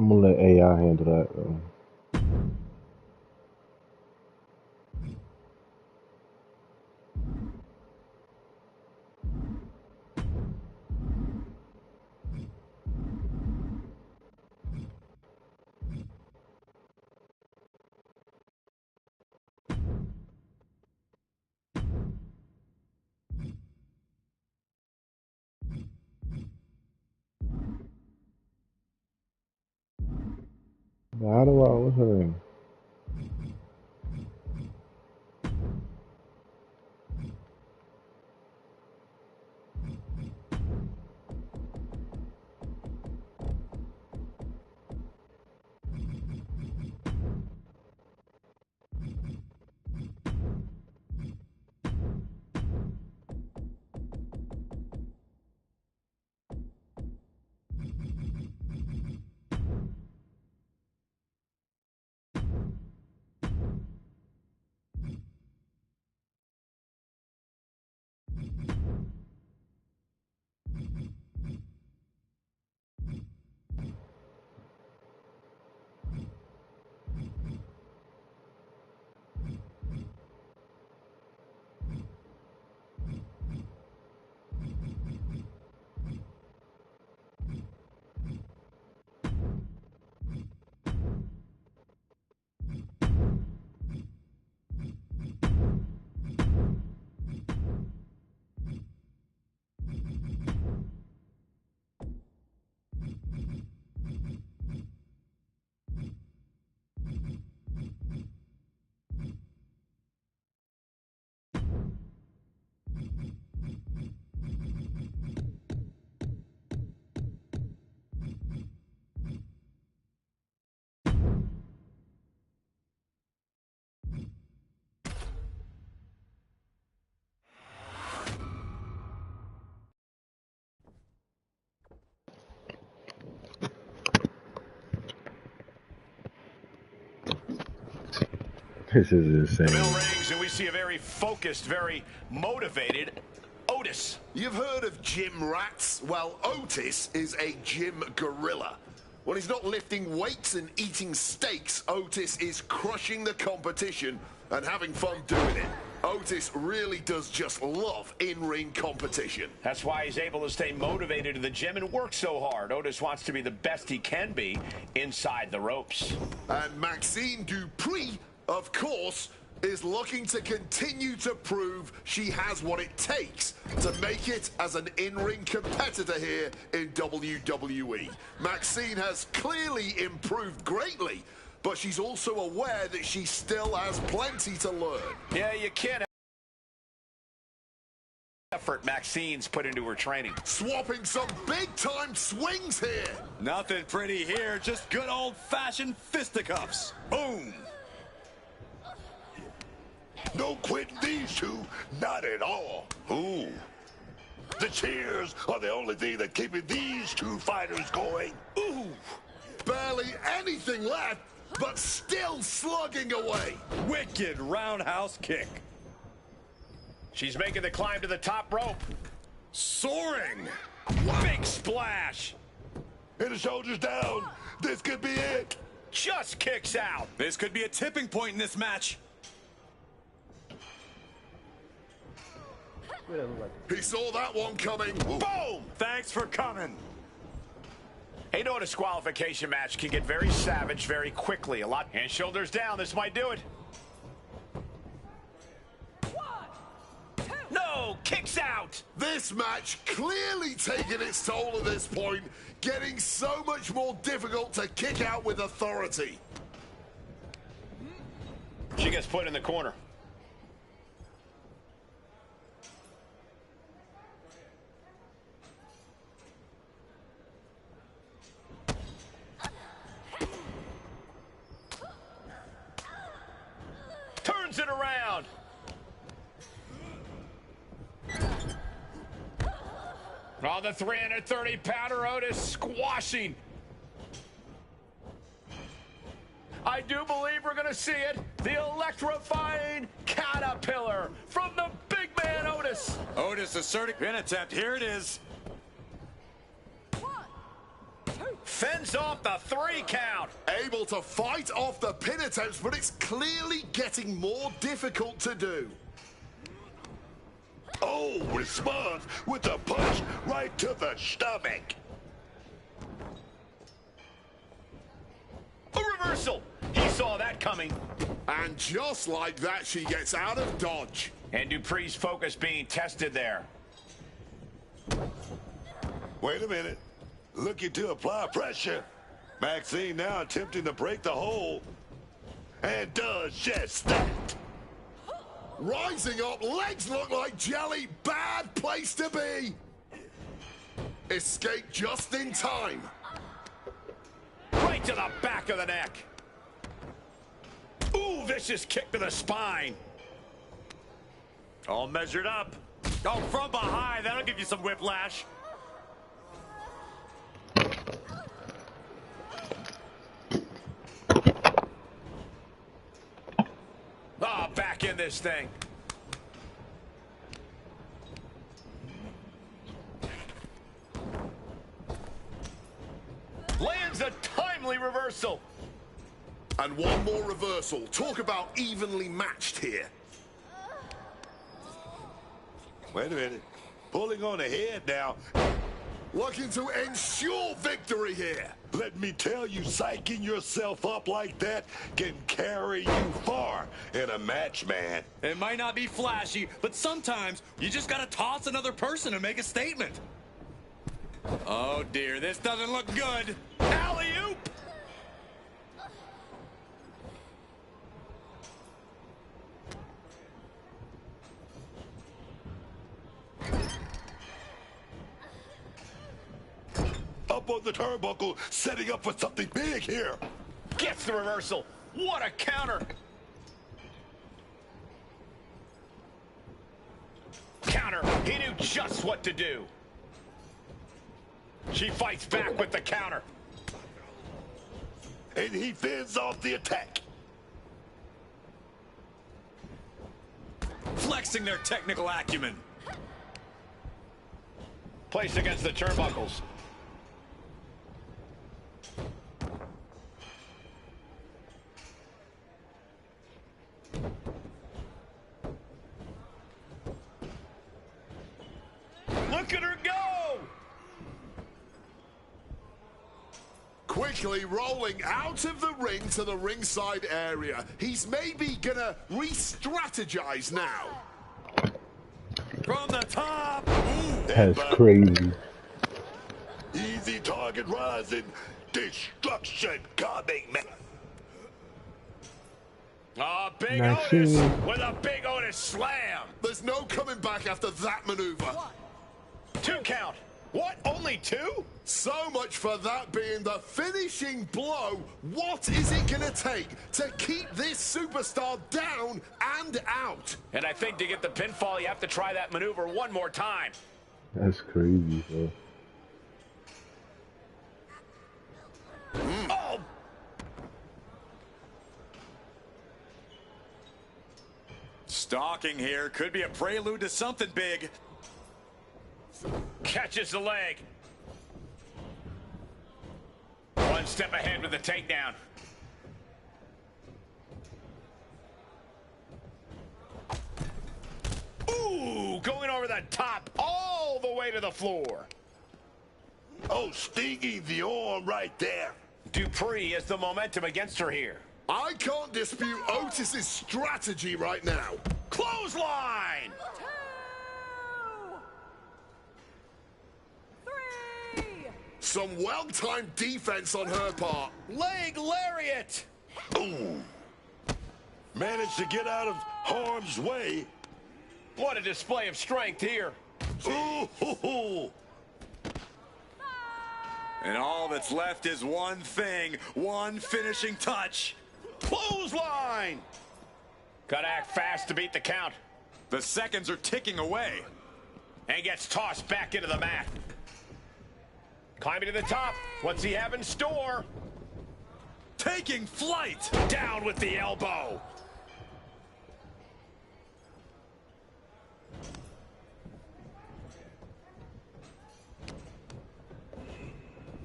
I'm gonna let AI handle that though. How do I? What's her name? This is insane. The bell rings and we see a very focused, very motivated Otis. You've heard of gym rats? Well, Otis is a gym gorilla. When he's not lifting weights and eating steaks, Otis is crushing the competition and having fun doing it. Otis really does just love in-ring competition. That's why he's able to stay motivated to the gym and work so hard. Otis wants to be the best he can be inside the ropes. And Maxine Dupree, of course, is looking to continue to prove she has what it takes to make it as an in-ring competitor here in WWE. Maxine has clearly improved greatly, but she's also aware that she still has plenty to learn. Yeah, you can't effort Maxine's put into her training. Swapping some big-time swings here. Nothing pretty here, just good old-fashioned fisticuffs. Boom! No quitting these two, not at all. Ooh. The cheers are the only thing that's keeping these two fighters going. Ooh. Barely anything left, but still slugging away. Wicked roundhouse kick. She's making the climb to the top rope. Soaring. Big splash. And the shoulders down. This could be it. Just kicks out. This could be a tipping point in this match. He saw that one coming. Boom! Thanks for coming. Hey, no, a disqualification match can get very savage very quickly. A lot. And shoulders down. This might do it. No! Kicks out! This match clearly taking its toll at this point, getting so much more difficult to kick out with authority. She gets put in the corner. Turns it around. On the 330-pounder, Otis squashing. I do believe we're going to see it. The electrifying caterpillar from the big man, Otis. Otis asserting pin attempt. Here it is. fends off the 3 count. Able to fight off the pin attempts, but it's clearly getting more difficult to do. Oh, responds with a punch right to the stomach. A reversal. He saw that coming. And just like that, she gets out of dodge. And Dupree's focus being tested there. Wait a minute. Looking to apply pressure. Maxine now attempting to break the hold. And does just that. Rising up, legs look like jelly. Bad place to be. Escape just in time. Right to the back of the neck. Ooh, vicious kick to the spine. All measured up. Oh, from behind. That'll give you some whiplash. Ah, back in this thing. Lands a timely reversal. And one more reversal. Talk about evenly matched here. Wait a minute. Pulling on ahead now. Looking to ensure victory here. Let me tell you, psyching yourself up like that can carry you far in a match, man. It might not be flashy, but sometimes you just gotta toss another person and make a statement. Oh dear, this doesn't look good. Alley-oop. Up on the turnbuckle, setting up for something big here. Gets the reversal. What a counter. Counter. He knew just what to do. She fights back with the counter. And he fends off the attack. Flexing their technical acumen. Placed against the turnbuckles. Look at her go! Quickly rolling out of the ring to the ringside area. He's maybe gonna re-strategize now. From the top. That's crazy. Easy target rising. Destruction coming, man. Ah, big Maxine. Otis with a big Otis slam. There's no coming back after that maneuver. 2 count. What? Only 2? So much for that being the finishing blow. What is it gonna take to keep this superstar down and out? And I think to get the pinfall, you have to try that maneuver one more time. That's crazy, bro. Oh! Stalking here could be a prelude to something big. Catches the leg. One step ahead with the takedown. Ooh, going over the top all the way to the floor. Oh, stinging the arm right there. Dupree has the momentum against her here. I can't dispute Otis's strategy right now. Clothesline! 2, 3. Some well-timed defense on her part. Leg lariat! Ooh. Managed to get out of harm's way. What a display of strength here. Ooh, hoo, hoo. And all that's left is one thing, one finishing touch. Clothesline! Gotta act fast to beat the count. The seconds are ticking away. And gets tossed back into the mat. Climbing to the top. What's he have in store? Taking flight. Down with the elbow.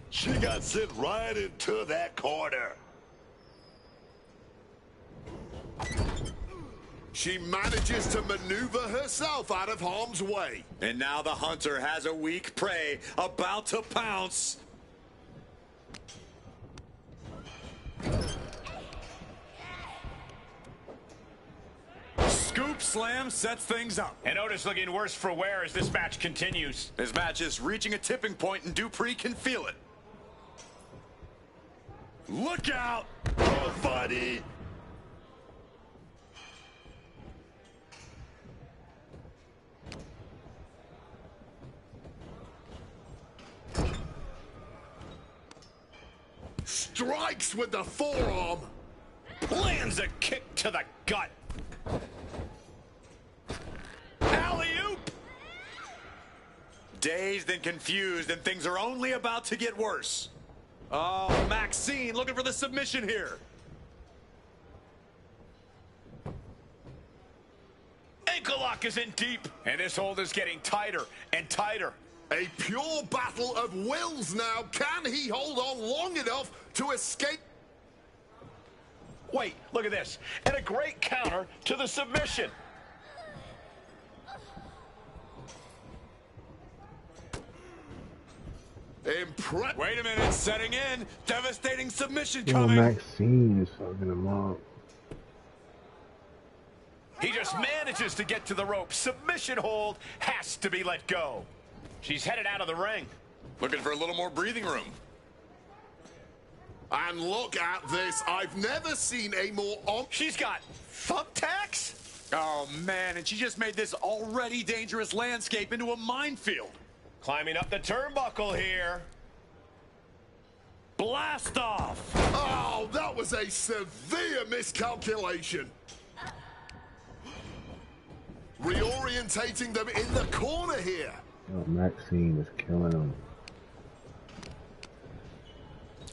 She got sent right into that corner. She manages to maneuver herself out of harm's way. And now the hunter has a weak prey about to pounce. Scoop slam sets things up. And Otis looking worse for wear as this match continues. This match is reaching a tipping point and Dupree can feel it. Look out! Oh, buddy. Strikes with the forearm. Lands a kick to the gut. Alley-oop! Dazed and confused, and things are only about to get worse. Oh, Maxine looking for the submission here. Ankle lock is in deep. And this hold is getting tighter and tighter. A pure battle of wills now. Can he hold on long enough to escape? Wait, look at this. And a great counter to the submission. Wait a minute, setting in. Devastating submission Oh, coming. Maxine is fucking him up. He just manages to get to the rope. Submission hold has to be let go. She's headed out of the ring. Looking for a little more breathing room. And look at this. I've never seen a more She's got thumbtacks? Oh, man, and she just made this already dangerous landscape into a minefield. Climbing up the turnbuckle here. Blast off. Oh, that was a severe miscalculation. Reorientating them in the corner here. Oh, Maxine is killing him.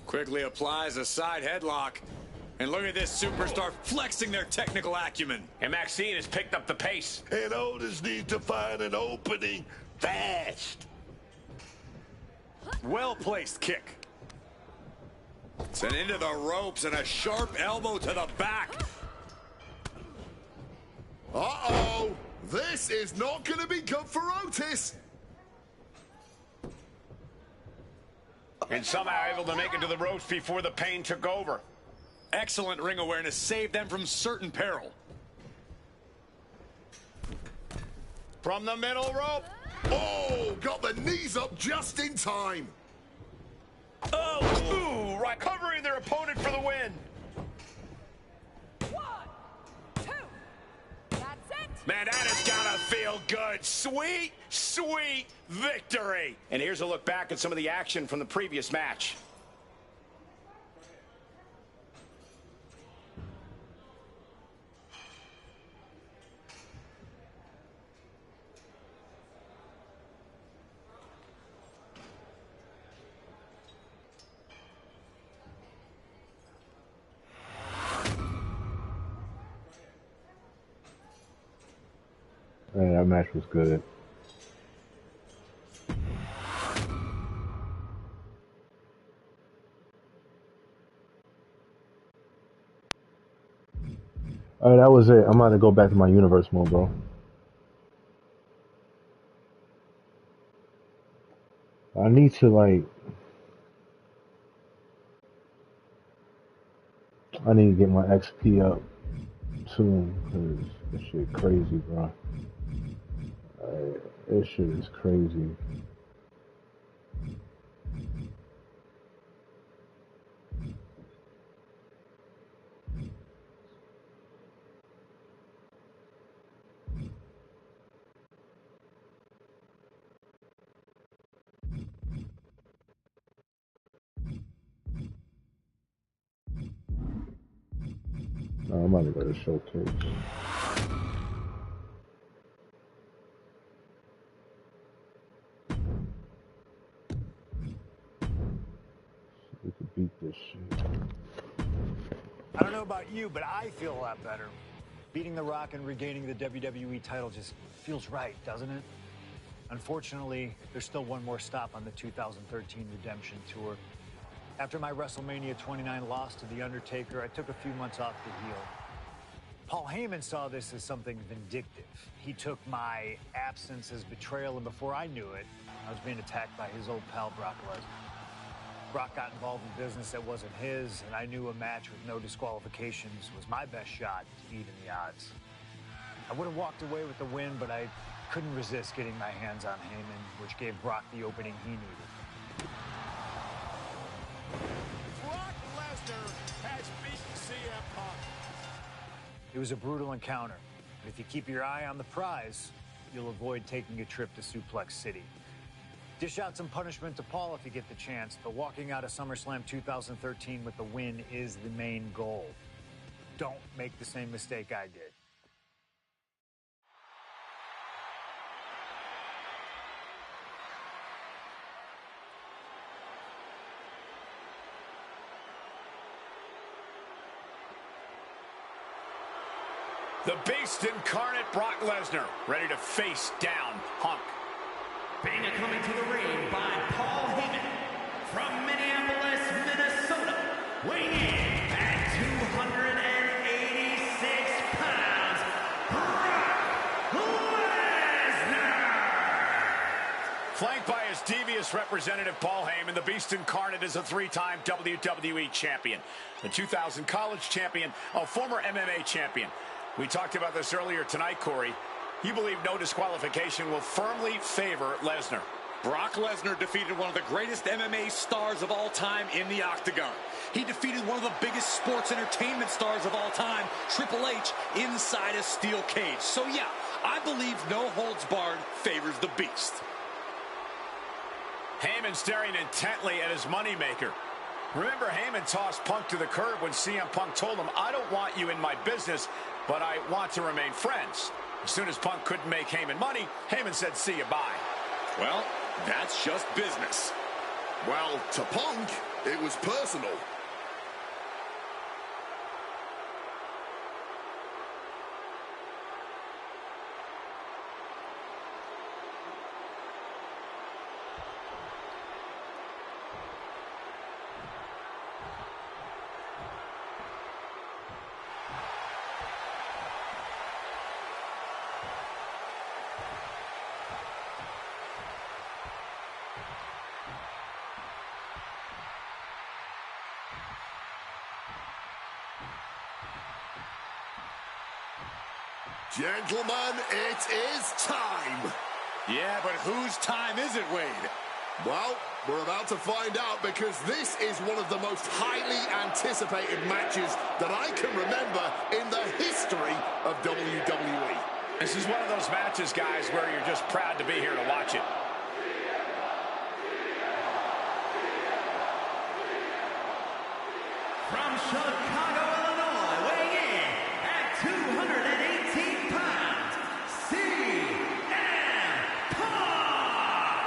Quickly applies a side headlock. And look at this superstar flexing their technical acumen. And Maxine has picked up the pace. And Otis needs to find an opening fast. Well-placed kick. Sent into the ropes and a sharp elbow to the back. Uh-oh. This is not going to be good for Otis. And somehow able to make it to the ropes before the pain took over. Excellent ring awareness saved them from certain peril. From the middle rope. Oh, got the knees up just in time. Oh, ooh, right. Covering their opponent for the win. 1, 2. That's it. Man, that has gotta feel good. Sweet, sweet victory. And here's a look back at some of the action from the previous match. Man, that match was good. Alright, that was it. I'm about to go back to my universe mode, bro. I need to, like... I need to get my XP up soon, because this shit crazy, bro. This shit is crazy. I'm about to go to showcase. We could beat this shit. I don't know about you, but I feel a lot better. Beating The Rock and regaining the WWE title just feels right, doesn't it? Unfortunately, there's still one more stop on the 2013 Redemption Tour. After my WrestleMania 29 loss to The Undertaker, I took a few months off to heal. Paul Heyman saw this as something vindictive. He took my absence as betrayal, and before I knew it, I was being attacked by his old pal, Brock Lesnar. Brock got involved in business that wasn't his, and I knew a match with no disqualifications was my best shot to even the odds. I would have walked away with the win, but I couldn't resist getting my hands on Heyman, which gave Brock the opening he needed. Brock Lesnar has beaten CM Punk. It was a brutal encounter, but if you keep your eye on the prize, you'll avoid taking a trip to Suplex City. Dish out some punishment to Paul if you get the chance, but walking out of SummerSlam 2013 with the win is the main goal. Don't make the same mistake I did. The Beast incarnate Brock Lesnar, ready to face down Punk. Being coming to the ring by Paul Heyman from Minneapolis, Minnesota, weighing in at 286 pounds, Brock Lesnar! Flanked by his devious representative Paul Heyman, the Beast incarnate is a three-time WWE champion, the 2000 college champion, a former MMA champion. We talked about this earlier tonight, Corey. You believe no disqualification will firmly favor Lesnar. Brock Lesnar defeated one of the greatest MMA stars of all time in the octagon. He defeated one of the biggest sports entertainment stars of all time, Triple H, inside a steel cage. So yeah, I believe no holds barred favors the Beast. Heyman staring intently at his moneymaker. Remember, Heyman tossed Punk to the curb when CM Punk told him, "I don't want you in my business, but I want to remain friends." As soon as Punk couldn't make Heyman money, Heyman said, "See you, bye." Well, that's just business. Well, to Punk, it was personal. Gentlemen, it is time. Yeah, but whose time is it, Wade? Well, we're about to find out, because this is one of the most highly anticipated matches that I can remember in the history of WWE. This is one of those matches, guys, where you're just proud to be here to watch it. From Chicago, Illinois, weighing in at 218 pounds, CM Punk!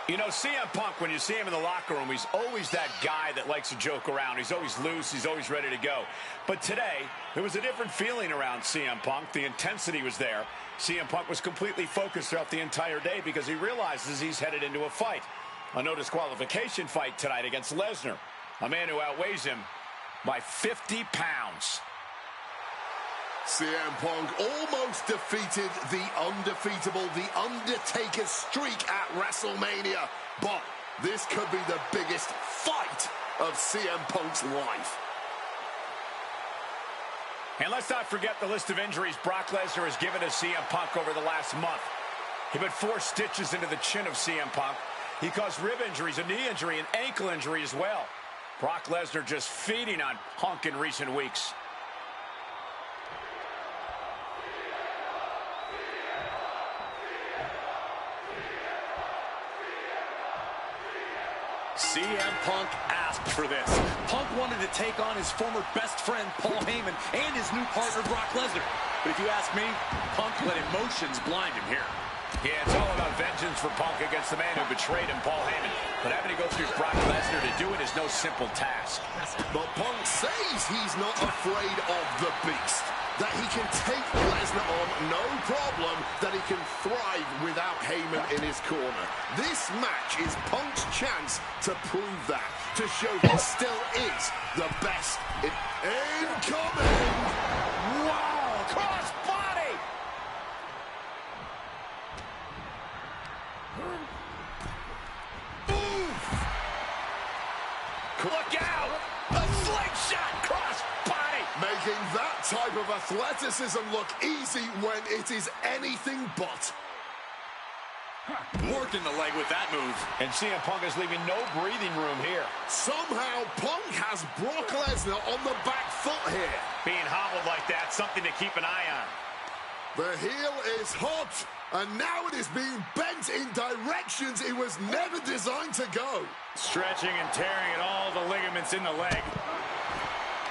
You know, CM Punk, when you see him in the locker room, he's always that guy that likes to joke around. He's always loose. He's always ready to go. But today, there was a different feeling around CM Punk. The intensity was there. CM Punk was completely focused throughout the entire day because he realizes he's headed into a fight. A no disqualification fight tonight against Lesnar, a man who outweighs him by 50 pounds. CM Punk almost defeated the undefeatable, The Undertaker's streak at WrestleMania. But this could be the biggest fight of CM Punk's life. And let's not forget the list of injuries Brock Lesnar has given to CM Punk over the last month. He put 4 stitches into the chin of CM Punk. He caused rib injuries, a knee injury, an ankle injury as well. Brock Lesnar just feeding on Punk in recent weeks. CM Punk asked for this. Punk wanted to take on his former best friend, Paul Heyman, and his new partner, Brock Lesnar. But if you ask me, Punk let emotions blind him here. Yeah, it's all about vengeance for Punk against the man who betrayed him, Paul Heyman. But having to go through Brock Lesnar to do it is no simple task. But Punk says he's not afraid of the Beast, that he can take Lesnar on no problem, that he can thrive without Heyman in his corner. This match is Punk's chance to prove that, to show he still is the best. Incoming! Wow! Cross body! Oof! Look out! A slingshot cross body! Making that type of athleticism look easy when it is anything but. Working the leg with that move. And CM Punk is leaving no breathing room here. Somehow, Punk has Brock Lesnar on the back foot here. Being hobbled like that, something to keep an eye on. The heel is hot, and now it is being bent in directions it was never designed to go. Stretching and tearing at all the ligaments in the leg.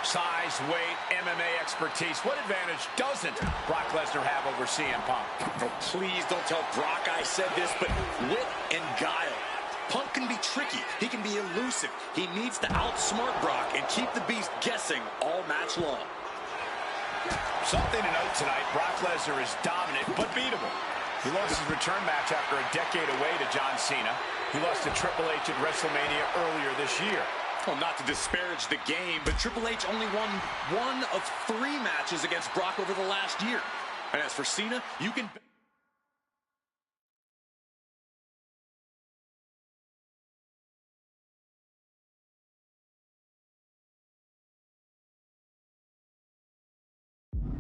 Size, weight, MMA expertise. What advantage doesn't Brock Lesnar have over CM Punk? Oh, please don't tell Brock I said this, but wit and guile. Punk can be tricky. He can be elusive. He needs to outsmart Brock and keep the Beast guessing all match long. Something to note tonight, Brock Lesnar is dominant but beatable. He lost his return match after a decade away to John Cena. He lost to Triple H at WrestleMania earlier this year. Well, not to disparage the game, but Triple H only won 1 of 3 matches against Brock over the last year. And as for Cena, you can...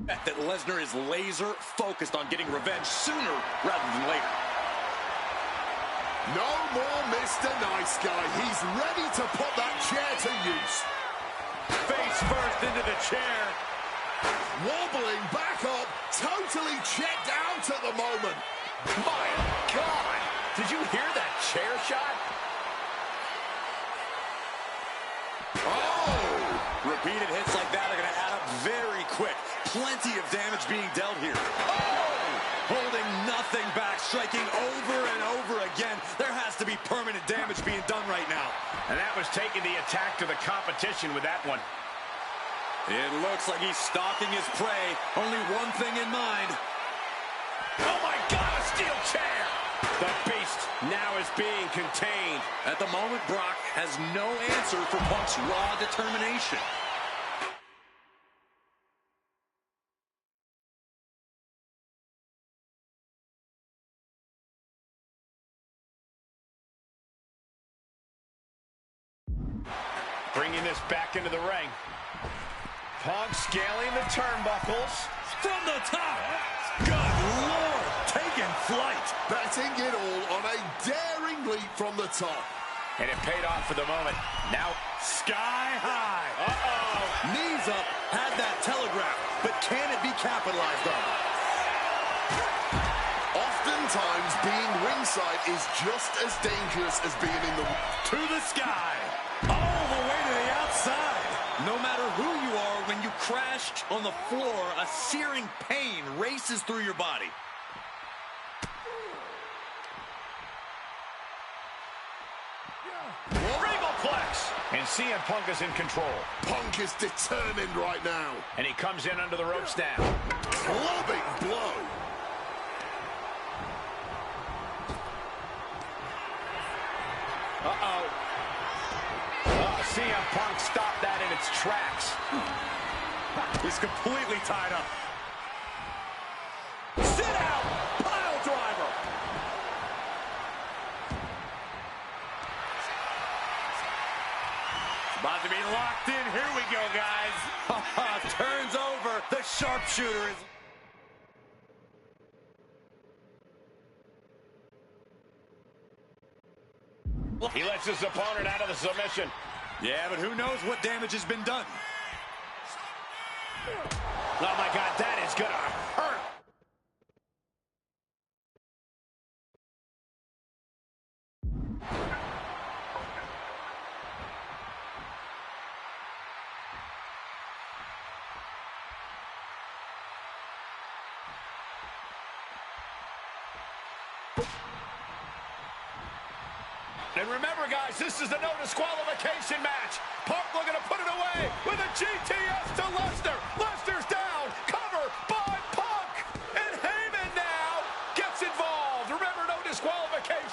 bet that Lesnar is laser focused on getting revenge sooner rather than later. No more Mr. Nice Guy. He's ready to put that chair to use. Face first into the chair. Wobbling back up, totally checked out at the moment. My God! Did you hear that chair shot? Oh! Repeated hits like that are going to add up very quick. Plenty of damage being dealt here. Oh! Holding nothing back, striking over and over again. There has to be permanent damage being done right now. And that was taking the attack to the competition with that one. It looks like he's stalking his prey. Only one thing in mind. Oh my God, a steel chair! The Beast now is being contained. At the moment, Brock has no answer for Punk's raw determination. Bringing this back into the ring. Punk scaling the turnbuckles. From the top. Good Lord, taking flight. Betting it all on a daring leap from the top. And it paid off for the moment. Now, Sky high. Uh-oh. Knees up, had that telegraph, but can it be capitalized on? Oftentimes, being ringside is just as dangerous as being in the... To the sky. All the way to the outside. No matter who you are, when you crash on the floor, a searing pain races through your body. Regalplex. And CM Punk is in control. Punk is determined right now. And he comes in under the ropes now. Clubbing blow. Uh-oh. CM Punk stopped that in its tracks. He's completely tied up. Sit out! Pile driver! It's about to be locked in. Here we go, guys. Turns over. The sharpshooter is... He lets his opponent out of the submission. Yeah, but who knows what damage has been done. Oh, my God, that is going to hurt. And remember, guys, this is a no disqualification match. Punk looking to put it away with a GTS to Lesnar. Lesnar's down. Cover by Punk. And Heyman now gets involved. Remember, no disqualification.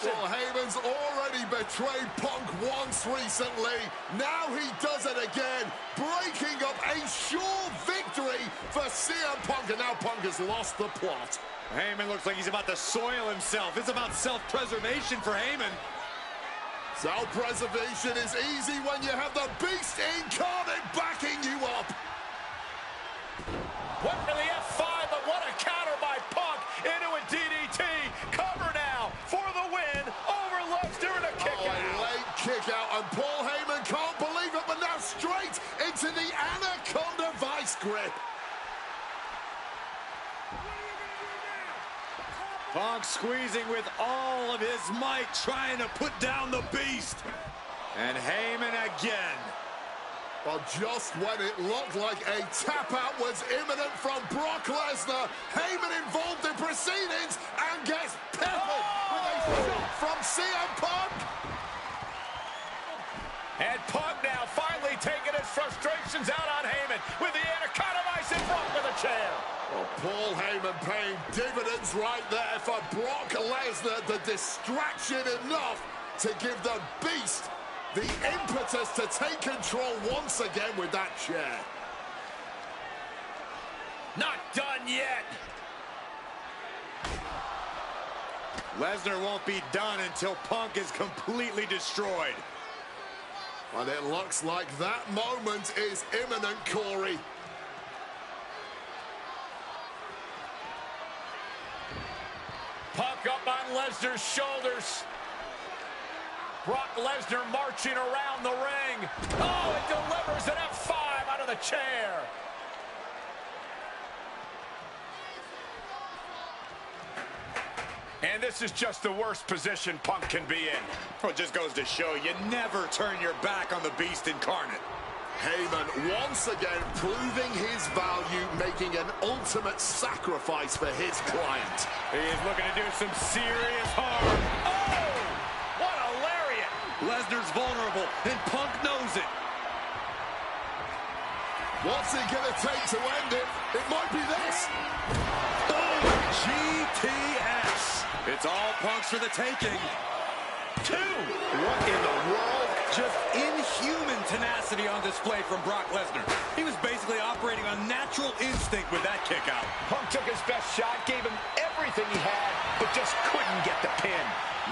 betrayed Punk once recently. Now he does it again, breaking up a sure victory for CM Punk, and now Punk has lost the plot. Heyman looks like he's about to soil himself. It's about self-preservation for Heyman. Self-preservation is easy when you have the Beast incarnate backing you up. Went for the F5, but what a counter by Punk into a DDT. Cover now for the win over Lesnar and a kick out. A late kick out, and Paul Heyman can't believe it, but now straight into the Anaconda Vice grip. Punk squeezing with all of his might, trying to put down the Beast. And Heyman again. Well, just when it looked like a tap-out was imminent from Brock Lesnar, Heyman involved in proceedings and gets peppered with a shot from CM Punk. And Punk now finally taking his frustrations out on Heyman with the Anaconda Vice in front with a chair. Well, Paul Heyman paying dividends right there for Brock Lesnar, the distraction enough to give the Beast the impetus to take control once again with that chair. Not done yet. Lesnar won't be done until Punk is completely destroyed. And it looks like that moment is imminent, Corey. Punk up on Lesnar's shoulders. Brock Lesnar marching around the ring. Oh, it delivers an F5 out of the chair. And this is just the worst position Punk can be in. Well, it just goes to show you never turn your back on the Beast incarnate. Heyman once again proving his value, making an ultimate sacrifice for his client. He is looking to do some serious harm. Oh, what a lariat. Lesnar's vulnerable, and Punk knows it. What's it going to take to end it? It might be this. Oh, GTS. It's all Punk's for the taking. 2. What in the world? Just inhuman tenacity on display from Brock Lesnar. He was basically operating on natural instinct with that kick out. Punk took his best shot, gave him everything he had, but just couldn't get the pin.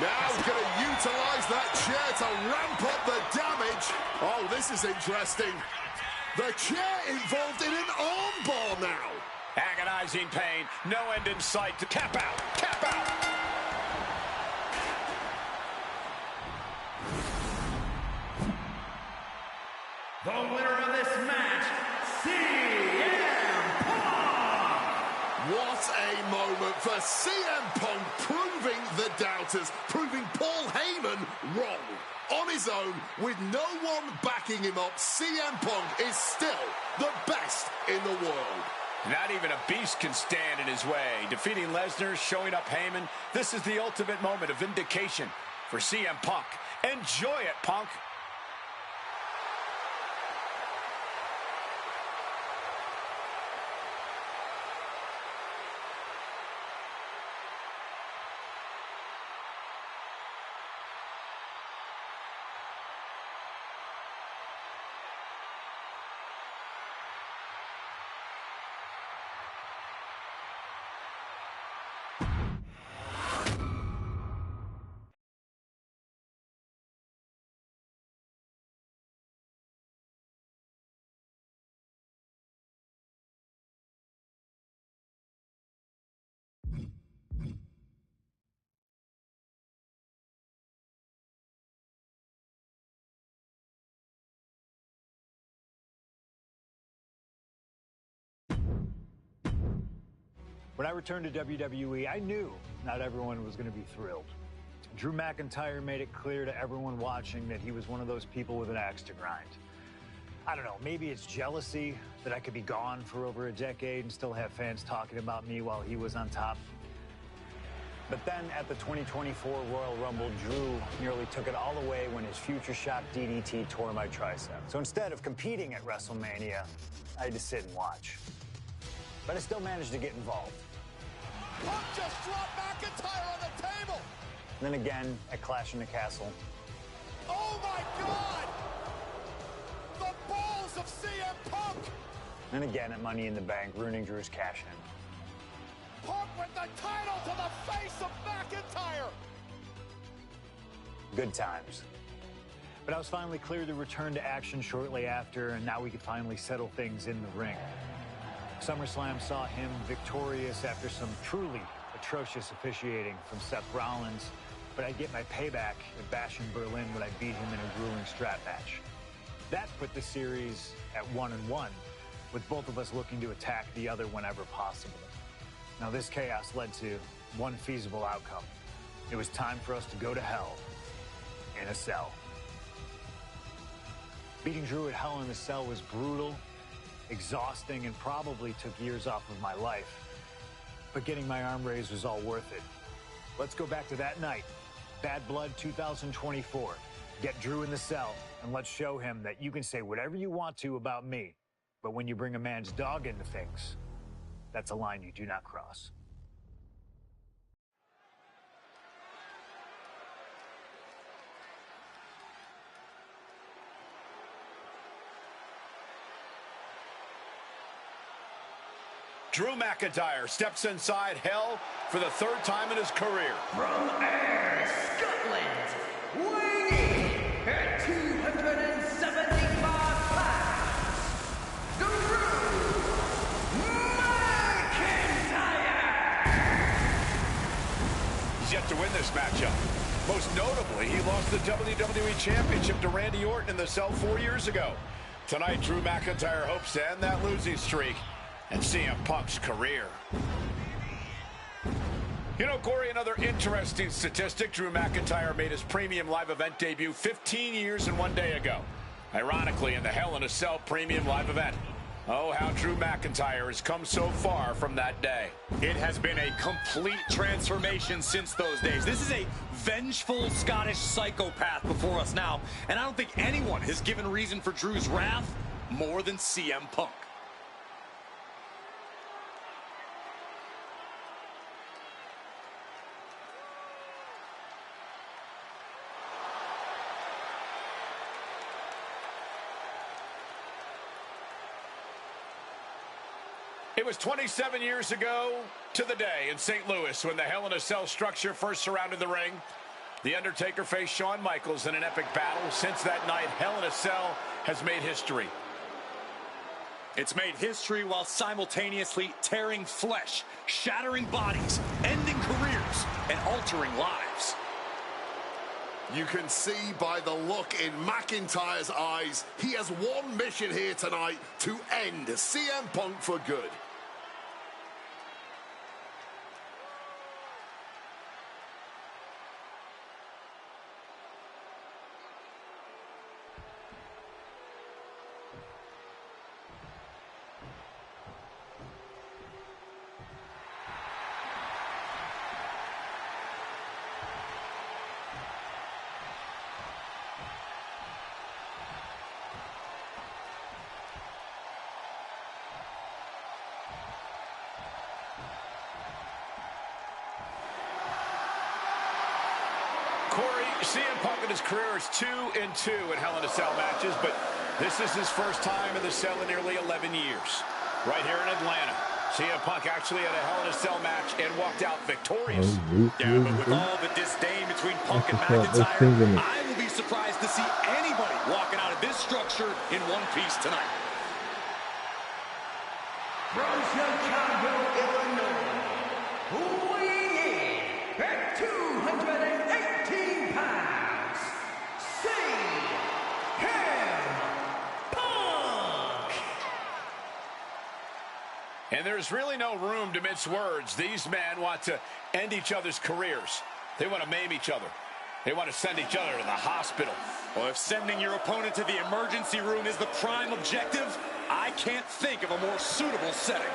Now he's going to utilize that chair to ramp up the damage. Oh, this is interesting. The chair involved in an armbar now. Agonizing pain, no end in sight to tap out, tap out. The winner of this match, CM Punk! What a moment for CM Punk, proving the doubters, proving Paul Heyman wrong. On his own, with no one backing him up, CM Punk is still the best in the world. Not even a Beast can stand in his way. Defeating Lesnar, showing up Heyman, this is the ultimate moment of vindication for CM Punk. Enjoy it, Punk. When I returned to WWE, I knew not everyone was going to be thrilled. Drew McIntyre made it clear to everyone watching that he was one of those people with an axe to grind. I don't know, maybe it's jealousy that I could be gone for over a decade and still have fans talking about me while he was on top. But then at the 2024 Royal Rumble, Drew nearly took it all away when his future shot DDT tore my tricep. So instead of competing at WrestleMania, I had to sit and watch. But I still managed to get involved. Punk just dropped McIntyre on the table. And then again at Clash in the Castle, Oh my God! The balls of CM Punk! And again at Money in the Bank, ruining Drew's cash-in. Punk with the title to the face of McIntyre! Good times. But I was finally cleared to return to action shortly after, and now we could finally settle things in the ring. SummerSlam saw him victorious after some truly atrocious officiating from Seth Rollins, but I'd get my payback at Bash in Berlin when I beat him in a grueling strap match. That put the series at 1-1, with both of us looking to attack the other whenever possible. Now this chaos led to one feasible outcome. It was time for us to go to hell in a cell. Beating Drew at Hell in a Cell was brutal, exhausting, and probably took years off of my life. But getting my arm raised was all worth it. Let's go back to that night, Bad Blood 2024. Get Drew in the cell, and let's show him that you can say whatever you want to about me, but when you bring a man's dog into things, that's a line you do not cross. Drew McIntyre steps inside Hell for the third time in his career. From Ayr, Scotland, weighing in at 275 pounds, Drew McIntyre! He's yet to win this matchup. Most notably, he lost the WWE Championship to Randy Orton in the cell 4 years ago. Tonight, Drew McIntyre hopes to end that losing streak and CM Punk's career. You know, Corey, another interesting statistic. Drew McIntyre made his premium live event debut 15 years and 1 day ago. Ironically, in the Hell in a Cell premium live event. Oh, how Drew McIntyre has come so far from that day. It has been a complete transformation since those days. This is a vengeful Scottish psychopath before us now, and I don't think anyone has given reason for Drew's wrath more than CM Punk. It was 27 years ago to the day in St. Louis when the Hell in a Cell structure first surrounded the ring. The Undertaker faced Shawn Michaels in an epic battle. Since that night, Hell in a Cell has made history. It's made history while simultaneously tearing flesh, shattering bodies, ending careers, and altering lives. You can see by the look in McIntyre's eyes, he has one mission here tonight: to end CM Punk for good. Corey, CM Punk in his career is 2-2 in Hell in a Cell matches, but this is his first time in the cell in nearly 11 years. Right here in Atlanta, CM Punk actually had a Hell in a Cell match and walked out victorious. Yeah, but with all the disdain between Punk and McIntyre, I will be surprised to see anybody walking out of this structure in one piece tonight. From Chicago, Illinois, weighing in at 218 pounds, CM Punk! And there's really no room to mince words. These men want to end each other's careers. They want to maim each other. They want to send each other to the hospital. Well, if sending your opponent to the emergency room is the prime objective, I can't think of a more suitable setting.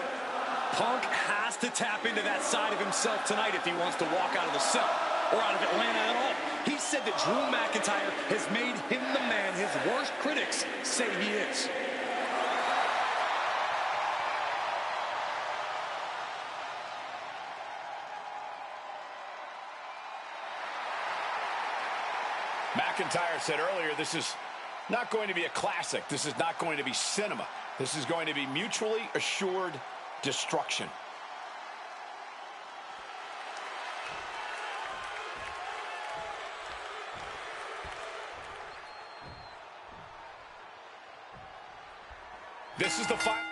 Punk has to tap into that side of himself tonight if he wants to walk out of the cell, or out of Atlanta at all. He said that Drew McIntyre has made him the man his worst critics say he is. McIntyre said earlier, this is not going to be a classic. This is not going to be cinema. This is going to be mutually assured destruction. This is the final.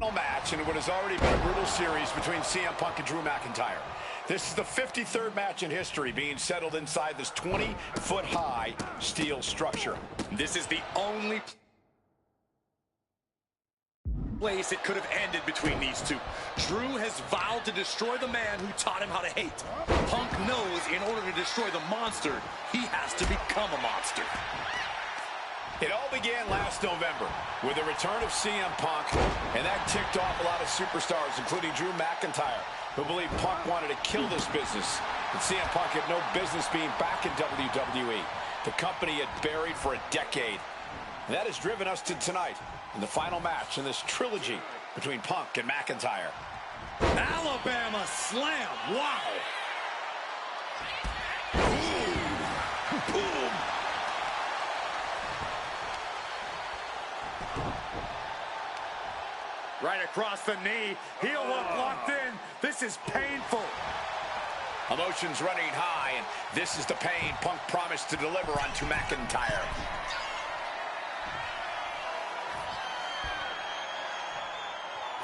Match in what has already been a brutal series between CM Punk and Drew McIntyre. This is the 53rd match in history being settled inside this 20-foot-high steel structure. This is the only place it could have ended between these two. Drew has vowed to destroy the man who taught him how to hate. Punk knows in order to destroy the monster, he has to become a monster. It all began last November with the return of CM Punk, and that ticked off a lot of superstars, including Drew McIntyre, who believed Punk wanted to kill this business. And CM Punk had no business being back in WWE, the company had buried for a decade. And that has driven us to tonight in the final match in this trilogy between Punk and McIntyre. Alabama slam, wow! Boom! Boom! Right across the knee. Heel hook locked in. This is painful. Emotions running high, and this is the pain Punk promised to deliver onto McIntyre.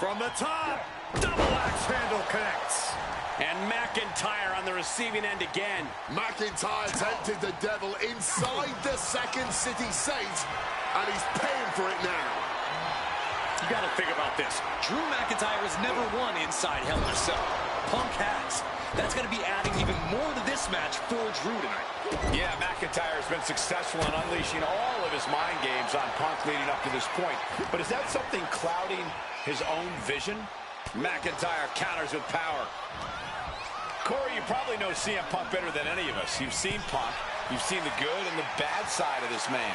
From the top, double axe handle connects. And McIntyre on the receiving end again. McIntyre tempted the devil inside the Second City Saint, and he's paying for it now. You got to think about this. Drew McIntyre has never won inside Hell in a Cell. Punk has. That's going to be adding even more to this match for Drew tonight. Yeah, McIntyre has been successful in unleashing all of his mind games on Punk leading up to this point. But is that something clouding his own vision? McIntyre counters with power. Corey, you probably know CM Punk better than any of us. You've seen Punk. You've seen the good and the bad side of this man.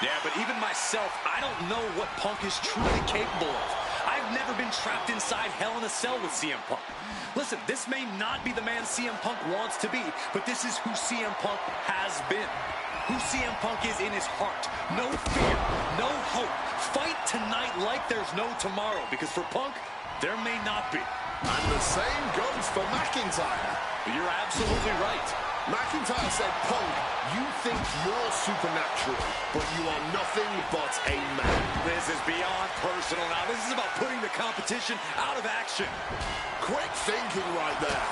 Yeah, but even myself, I don't know what Punk is truly capable of. I've never been trapped inside Hell in a Cell with CM Punk. Listen, this may not be the man CM Punk wants to be, but this is who CM Punk has been. Who CM Punk is in his heart. No fear, no hope. Fight tonight like there's no tomorrow, because for Punk, there may not be. And the same goes for McIntyre. You're absolutely right. McIntyre said, Punk, you think you're supernatural, but you are nothing but a man. This is beyond personal now. This is about putting the competition out of action. Quick thinking right there.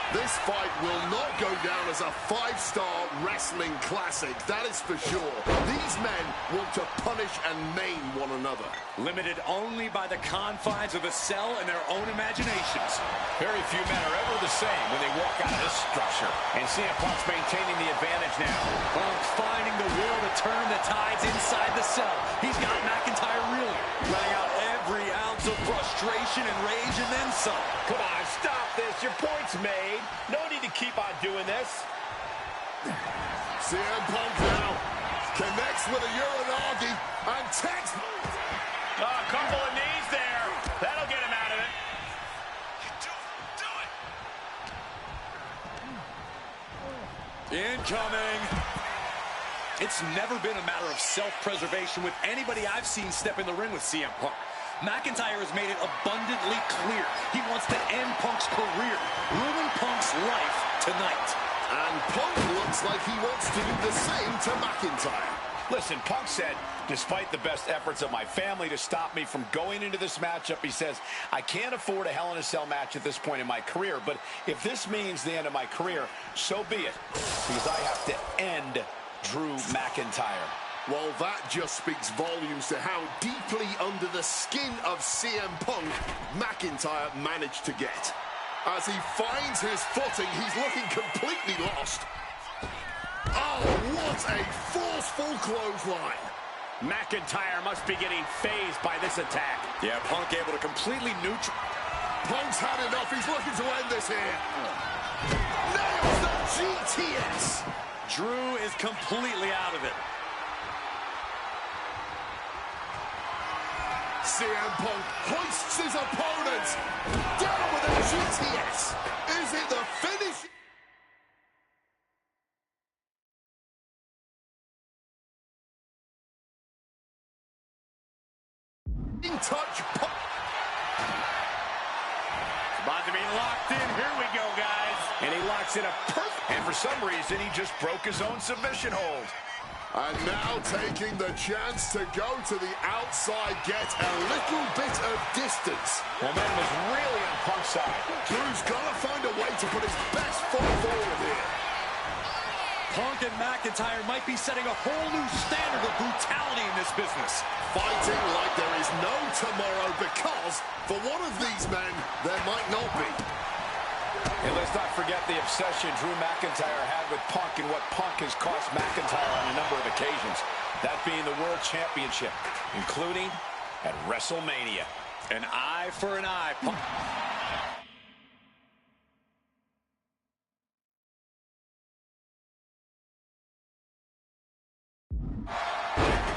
This fight will not go down as a 5-star wrestling classic, that is for sure. These men want to punish and maim one another. Limited only by the confines of a cell and their own imaginations. Very few men are ever the same when they walk out of this structure. And CM Punk's maintaining the advantage now. Punk finding the will to turn the tides inside the cell. He's got McIntyre reeling, letting out every ounce of frustration and rage and then some. Come on, stop this. Your point's made. No need to keep on doing this. CM Punk now connects with a Uranagi and takes... A couple of knees there. That'll get him out of it. Incoming. It's never been a matter of self-preservation with anybody I've seen step in the ring with CM Punk. McIntyre has made it abundantly clear he wants to end Punk's career, ruin Punk's life tonight. And Punk looks like he wants to do the same to McIntyre. Listen, Punk said, despite the best efforts of my family to stop me from going into this matchup, he says, I can't afford a Hell in a Cell match at this point in my career, but if this means the end of my career, so be it, because I have to end Drew McIntyre. Well, that just speaks volumes to how deeply under the skin of CM Punk McIntyre managed to get. As he finds his footing, he's looking completely lost. Oh, what a forceful clothesline. McIntyre must be getting phased by this attack. Yeah, Punk able to completely neutral. Punk's had enough. He's looking to end this here. Nails the GTS. Drew is completely out of it. CM Punk hoists his opponent down with a GTS. Is it the finish? In touch. About to be locked in. Here we go, guys. And he locks in a perfect... And for some reason, he just broke his own submission hold. And now taking the chance to go to the outside, get a little bit of distance. Momentum is really on Punk's side. Drew's got to find a way to put his best foot forward here. Punk and McIntyre might be setting a whole new standard of brutality in this business. Fighting like there is no tomorrow because for one of these men, there might not be. And let's not forget the obsession Drew McIntyre had with Punk and what Punk has cost McIntyre on a number of occasions. That being the World Championship, including at WrestleMania. An eye for an eye. Punk.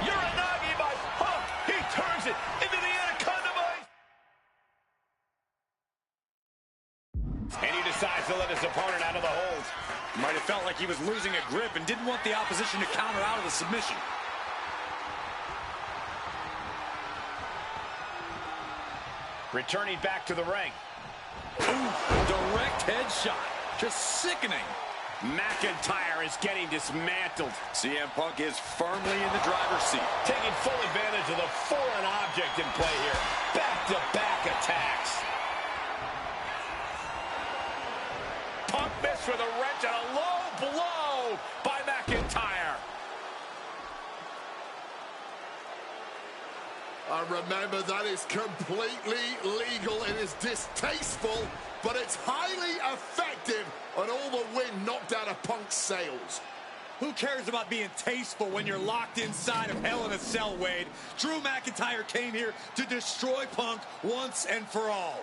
Uranagi by Punk. He turns it into the Anaconda Vice. And he decides to let his opponent out of the hold. Might have felt like he was losing a grip and didn't want the opposition to counter out of the submission. Returning back to the ring. Ooh, direct headshot. Just sickening. McIntyre is getting dismantled. CM Punk is firmly in the driver's seat. Taking full advantage of the foreign object in play here. Back-to-back attacks. Punk missed with a wrench and a low blow by McIntyre. Remember, that is completely legal. It is distasteful, but it's highly effective, and all the wind knocked out of Punk's sails. Who cares about being tasteful when you're locked inside of Hell in a Cell, Wade? Drew McIntyre came here to destroy Punk once and for all.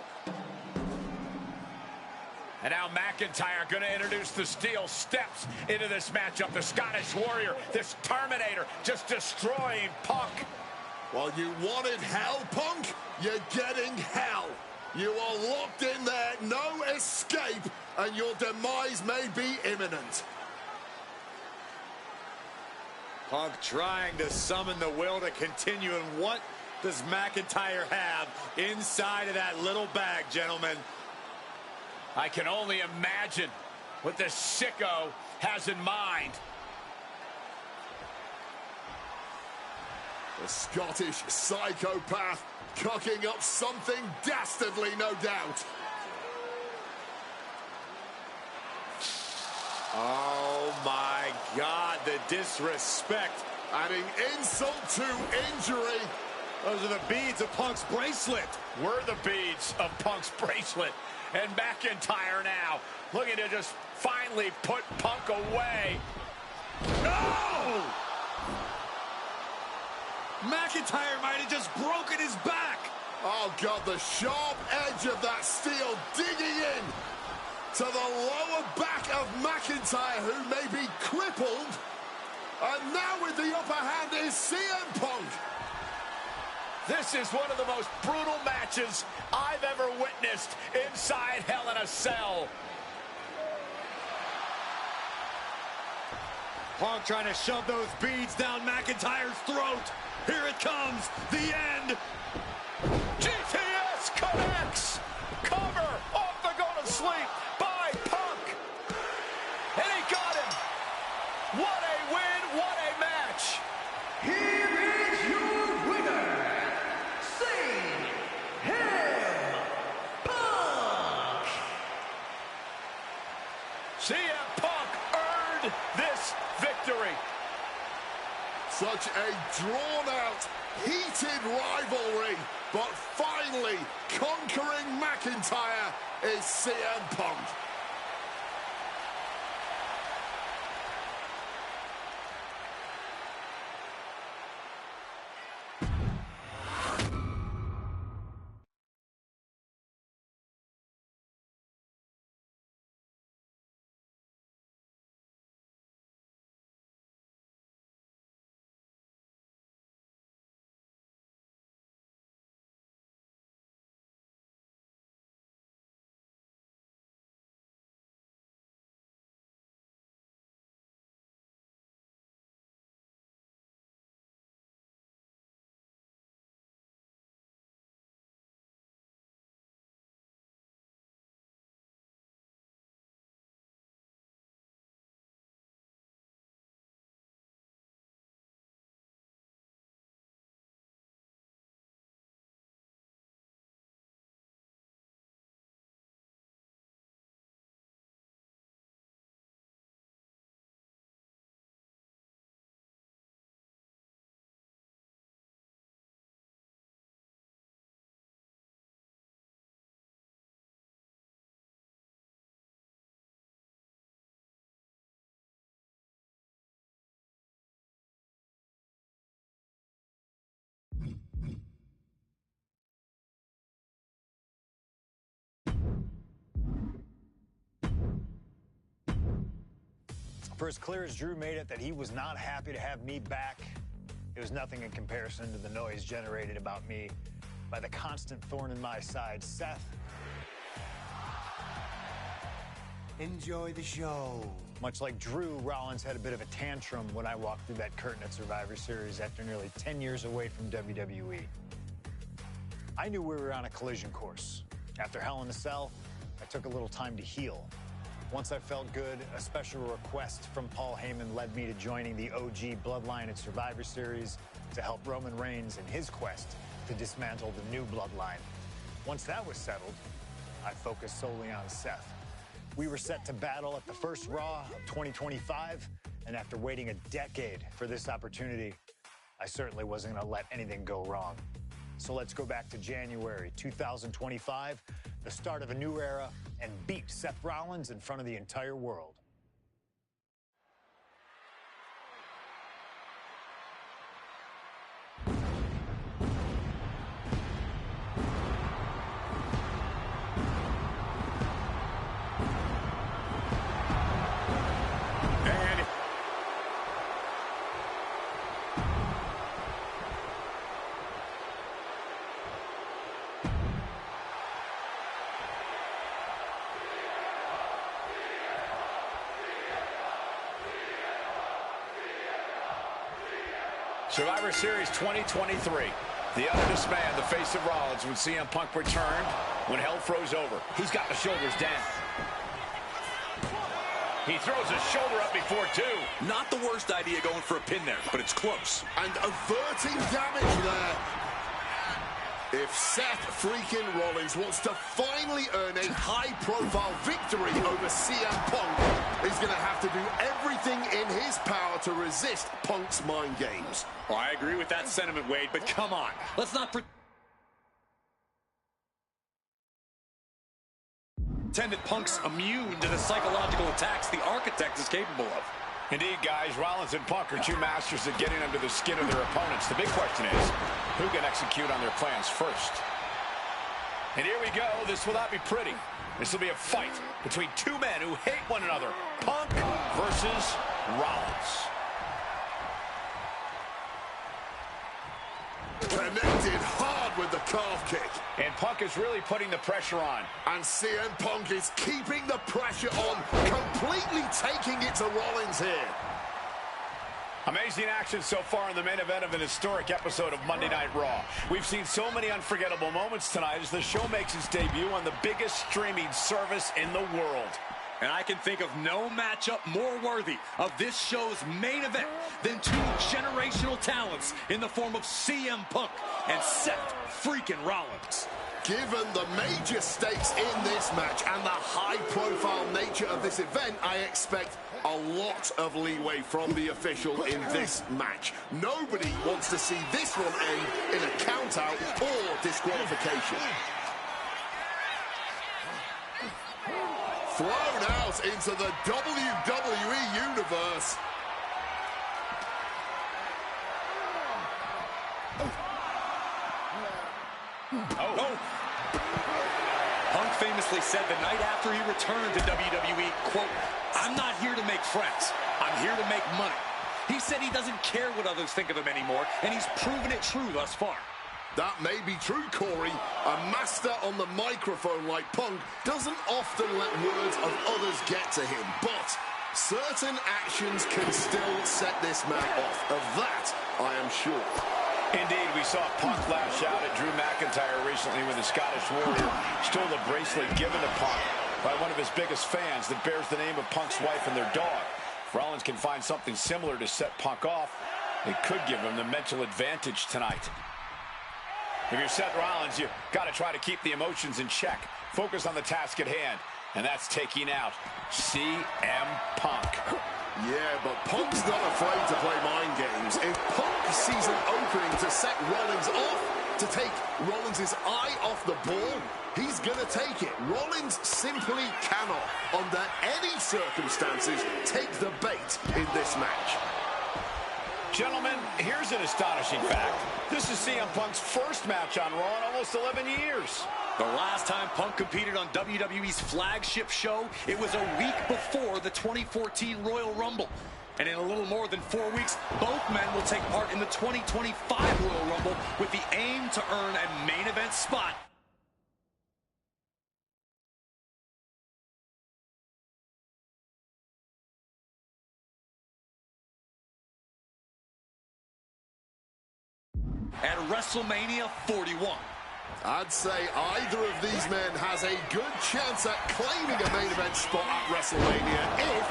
And now McIntyre going to introduce the steel steps into this matchup. The Scottish Warrior, this Terminator, just destroying Punk. Well, you wanted hell, Punk? You're getting hell. You are locked in there, no escape, and your demise may be imminent. Punk trying to summon the will to continue, and what does McIntyre have inside of that little bag, gentlemen? I can only imagine what this sicko has in mind. The Scottish psychopath cocking up something dastardly, no doubt. Oh, my God, the disrespect. Adding insult to injury. Those are the beads of Punk's bracelet. Were the beads of Punk's bracelet. And McIntyre now looking to just finally put Punk away. No! McIntyre might have just broken his back. Oh, God, the sharp edge of that steel digging in to the lower back of McIntyre, who may be crippled. And now with the upper hand is CM Punk. This is one of the most brutal matches I've ever witnessed inside Hell in a Cell. Punk trying to shove those beads down McIntyre's throat. Here it comes, the end. GTS connects. Cover off the go to sleep by Punk. And he got him. What a win, what a match. Here is your winner, CM Punk. CM Punk earned this victory. Such a drawn-out, heated rivalry, but finally conquering McIntyre is CM Punk. For as clear as Drew made it that he was not happy to have me back, it was nothing in comparison to the noise generated about me by the constant thorn in my side, Seth. Enjoy the show. Much like Drew, Rollins had a bit of a tantrum when I walked through that curtain at Survivor Series after nearly 10 years away from WWE. I knew we were on a collision course. After Hell in a Cell, I took a little time to heal. Once I felt good, a special request from Paul Heyman led me to joining the OG Bloodline at Survivor Series to help Roman Reigns in his quest to dismantle the new Bloodline. Once that was settled, I focused solely on Seth. We were set to battle at the first Raw of 2025, and after waiting a decade for this opportunity, I certainly wasn't going to let anything go wrong. So let's go back to January 2025, the start of a new era, and beat Seth Rollins in front of the entire world. Survivor Series 2023. The undismayed man, the face of Rollins, when CM Punk returned, when hell froze over. He's got the shoulders down. He throws his shoulder up before two. Not the worst idea going for a pin there, but it's close. And averting damage there. If Seth freaking Rollins wants to finally earn a high-profile victory over CM Punk, he's going to have to do everything in his power to resist Punk's mind games. Well, I agree with that sentiment, Wade, but come on. Let's not pretend that Punk's immune to the psychological attacks the Architect is capable of. Indeed, guys, Rollins and Punk are two masters at getting under the skin of their opponents. The big question is, who can execute on their plans first? And here we go. This will not be pretty. This will be a fight between two men who hate one another. Punk versus Rollins. Connected hard with the calf kick. And Punk is really putting the pressure on. And CM Punk is keeping the pressure on, completely taking it to Rollins here. Amazing action so far in the main event of an historic episode of Monday Night Raw. We've seen so many unforgettable moments tonight as the show makes its debut on the biggest streaming service in the world. And I can think of no matchup more worthy of this show's main event than two generational talents in the form of CM Punk and Seth freaking Rollins. Given the major stakes in this match and the high-profile nature of this event, I expect a lot of leeway from the official in this match. Nobody wants to see this one end in a count-out or disqualification. Thrown out into the WWE Universe. Oh. Punk famously said the night after he returned to WWE, quote, "I'm not here to make friends. I'm here to make money." He said he doesn't care what others think of him anymore, and he's proven it true thus far. That may be true, Corey. A master on the microphone like Punk doesn't often let words of others get to him, but certain actions can still set this man off. Of that, I am sure. Indeed, we saw Punk lash out at Drew McIntyre recently when the Scottish Warrior stole the bracelet given to Punk by one of his biggest fans that bears the name of Punk's wife and their dog. If Rollins can find something similar to set Punk off, it could give him the mental advantage tonight. If you're Seth Rollins, you got to try to keep the emotions in check. Focus on the task at hand, and that's taking out CM Punk. Yeah, but Punk's not afraid to play mind games. If Punk sees an opening to set Rollins off, to take Rollins' eye off the ball, he's going to take it. Rollins simply cannot, under any circumstances, take the bait in this match. Gentlemen, here's an astonishing fact. This is CM Punk's first match on Raw in almost 11 years. The last time Punk competed on WWE's flagship show, it was a week before the 2014 Royal Rumble. And in a little more than 4 weeks, both men will take part in the 2025 Royal Rumble with the aim to earn a main event spot. At WrestleMania 41. I'd say either of these men has a good chance at claiming a main event spot at WrestleMania if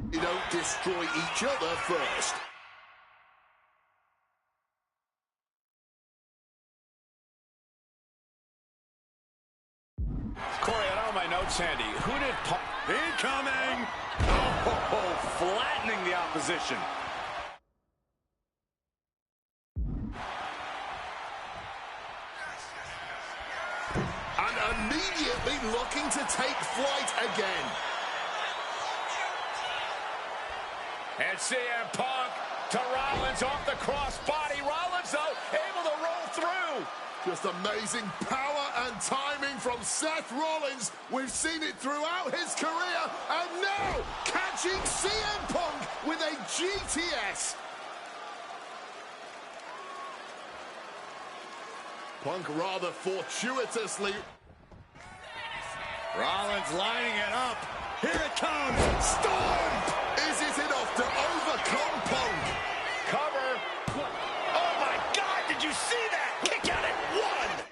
they don't destroy each other first. Corey, I don't have my notes handy. Who did Incoming! Oh, flattening the opposition. And immediately looking to take flight again. And CM Punk to Rollins off the crossbody. Rollins, though, able to roll through. Just amazing power and timing from Seth Rollins. We've seen it throughout his career. And now, catching CM Punk with a GTS. Punk rather fortuitously. Rollins lining it up. Here it comes. Storm! Is it enough to overcome Punk? Cover. Oh, my God, did you see that? Kick out at one.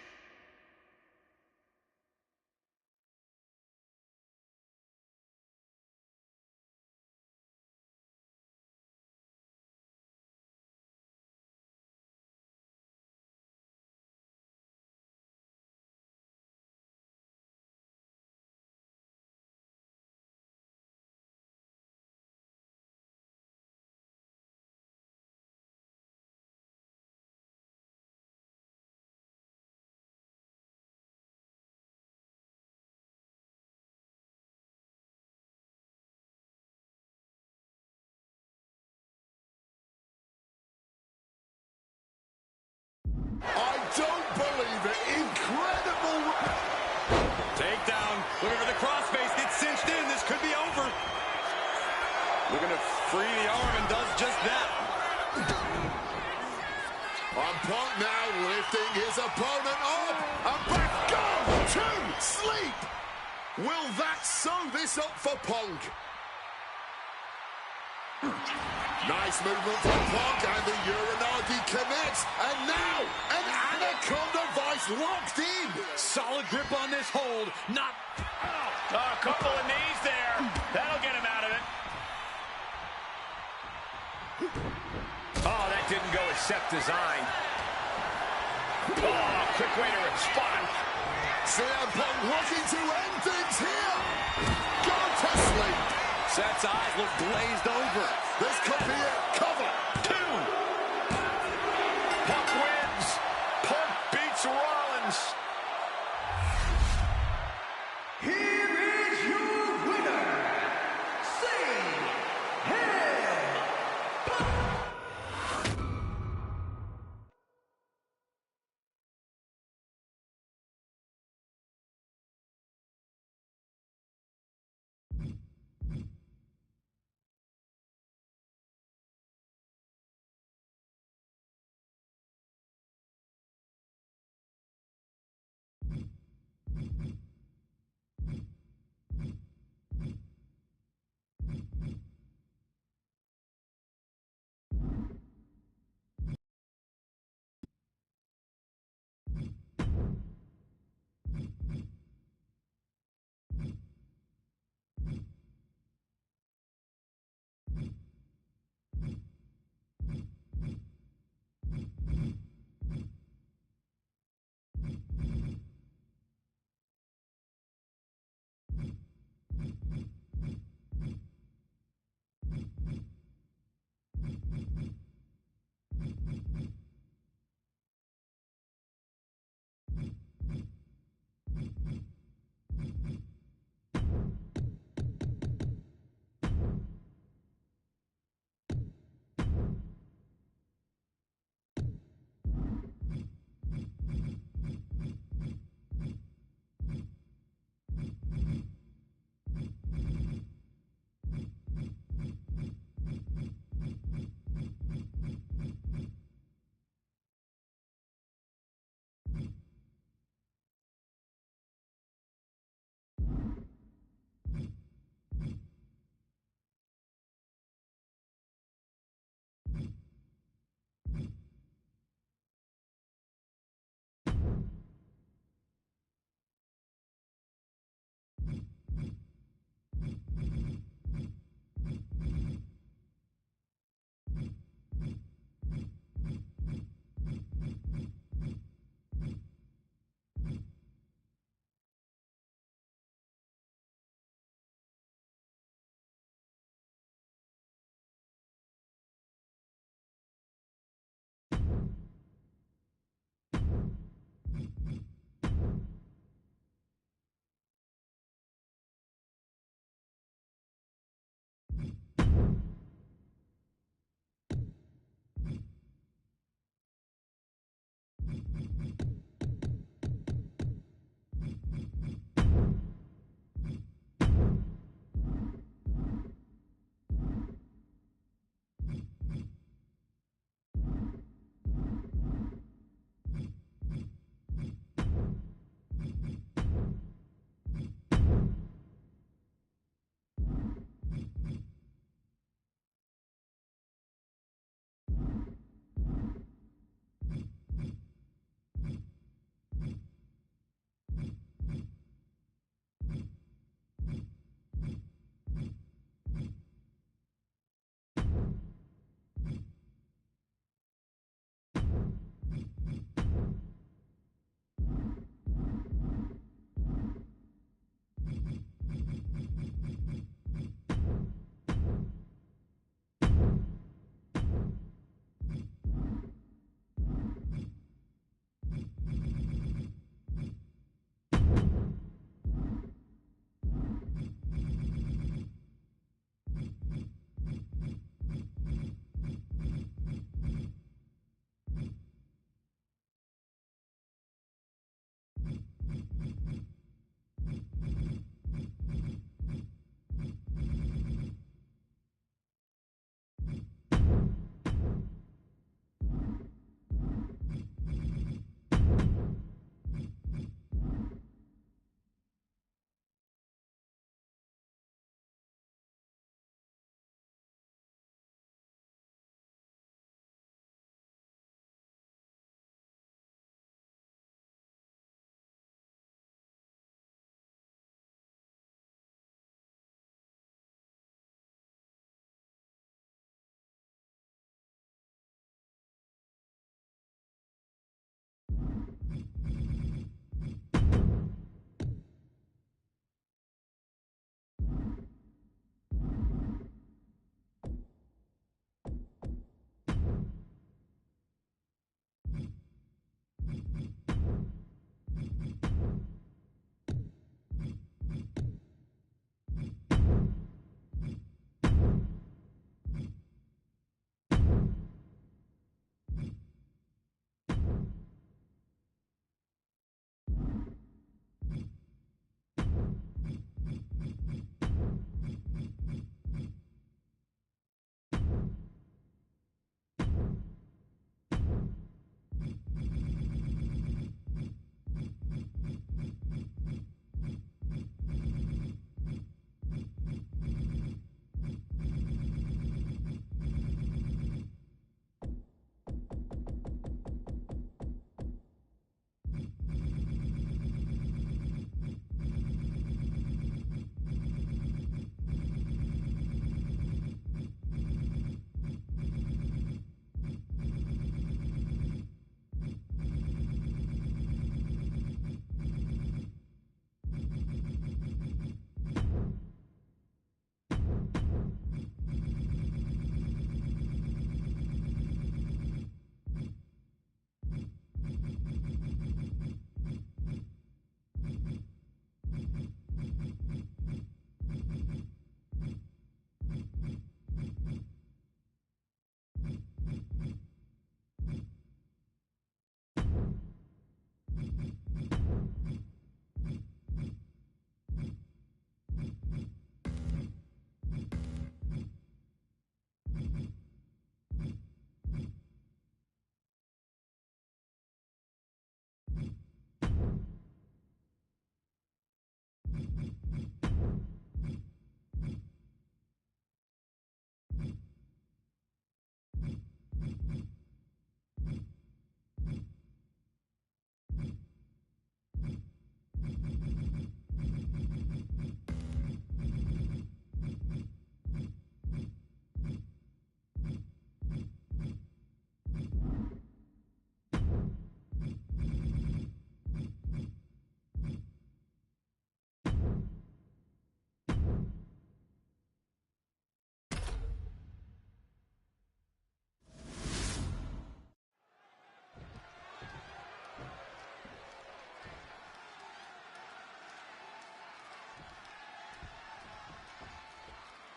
I don't believe it. Incredible. Takedown. Looking for the crossface. Gets cinched in. This could be over. Looking to free the arm and does just that. And Punk now lifting his opponent up. And back. Go to sleep. Will that sew this up for Punk? Nice movement from Punk, and the Uranagi connects, and now an Anaconda Vice locked in. Solid grip on this hold. Not. Oh, a couple of knees there. That'll get him out of it. Oh, that didn't go as Seth designed. Oh, quick way to respond. CM Punk looking to end things here. Go to sleep. Seth's eyes look glazed over. This could be it. Cover. Two. Punk wins. Punk beats Rollins. Here is your winner,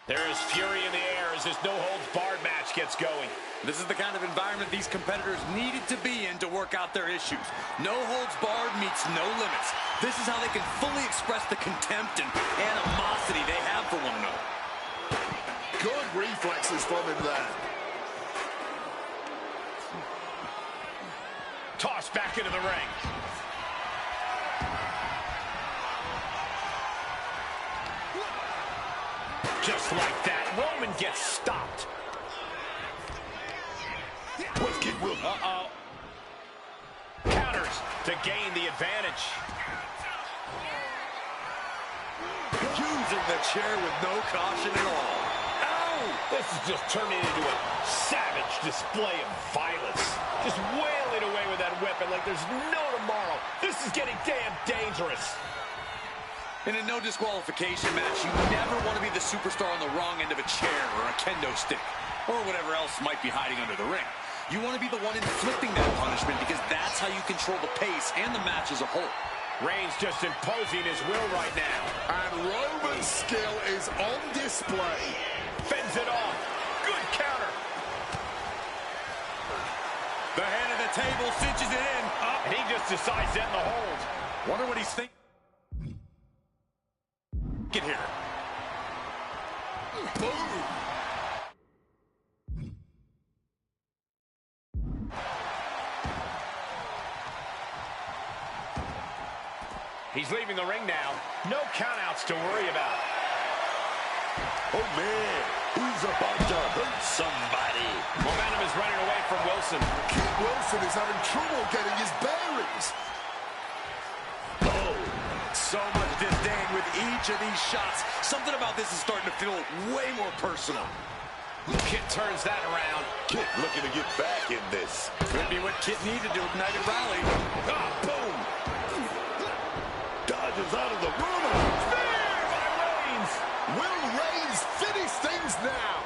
There is fury in the air as this no-holds-barred match gets going. This is the kind of environment these competitors needed to be in to work out their issues. No holds barred meets no limits. This is how they can fully express the contempt and animosity they have for one another. Good reflexes from him there. Tossed back into the ring. Just like that, Roman gets stopped. Let's get Wilson. Uh-oh. Counters to gain the advantage. Using the chair with no caution at all. Ow! This is just turning into a savage display of violence. Just wailing away with that weapon like there's no tomorrow. This is getting damn dangerous. In a no disqualification match, you never want to be the superstar on the wrong end of a chair or a kendo stick, or whatever else might be hiding under the ring. You want to be the one inflicting that punishment because that's how you control the pace and the match as a whole. Reigns just imposing his will right now. And Roman's skill is on display. Fends it off. Good counter. The hand of the table cinches it in. And he just decides to end the hold. Wonder what he's thinking. Get here. Boom. He's leaving the ring now. No countouts to worry about. Oh, man. Who's about to hurt somebody? Momentum is running away from Wilson. Kid Wilson is having trouble getting his bearings. Oh, so much disdain with each of these shots. Something about this is starting to feel way more personal. Kit turns that around. Kid looking to get back in this. Could be what Kit needed to ignite a rally. Ah, boom. Dodges out of the room. Spear by Reigns. Will Reigns finish things now?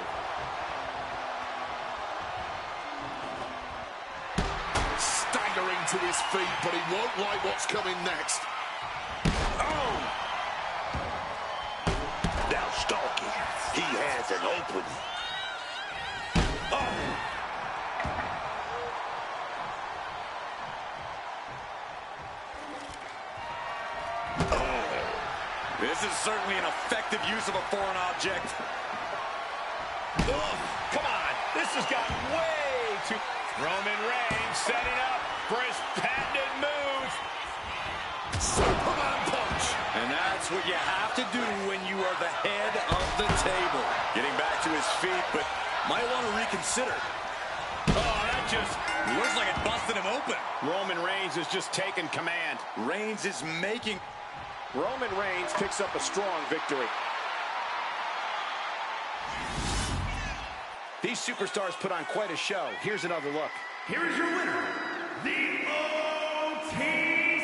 Staggering to his feet, but he won't like what's coming next. Oh! Now stalking. He has an opening. Oh! This is certainly an effective use of a foreign object. Ugh, come on, this has gotten way too... Roman Reigns setting up for his patented move. Superman punch. And that's what you have to do when you are the head of the table. Getting back to his feet, but might want to reconsider. Oh, that just... Looks like it busted him open. Roman Reigns has just taken command. Reigns is making... Roman Reigns picks up a strong victory. These superstars put on quite a show. Here's another look. Here is your winner, the OTC.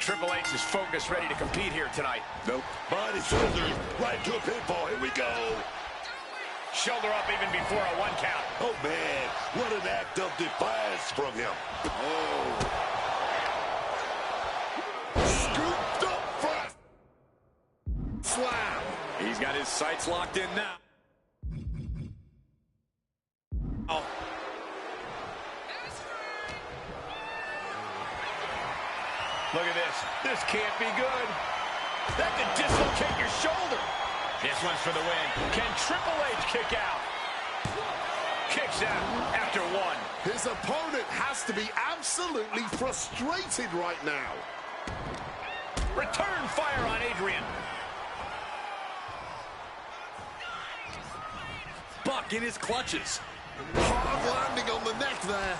Triple H is focused, ready to compete here tonight. Nope. Body scissors right to a pinfall. Here we go. Shoulder up even before a 1 count. Oh, man. What an act of defiance from him. Oh. Scooped up first. Slam. He's got his sights locked in now. Oh. Look at this. This can't be good. That could dislocate your shoulder. This one's for the win. Can Triple H kick out? Kicks out after 1. His opponent has to be absolutely frustrated right now. Return fire on Adrian. Buck in his clutches. Hard landing on the neck there.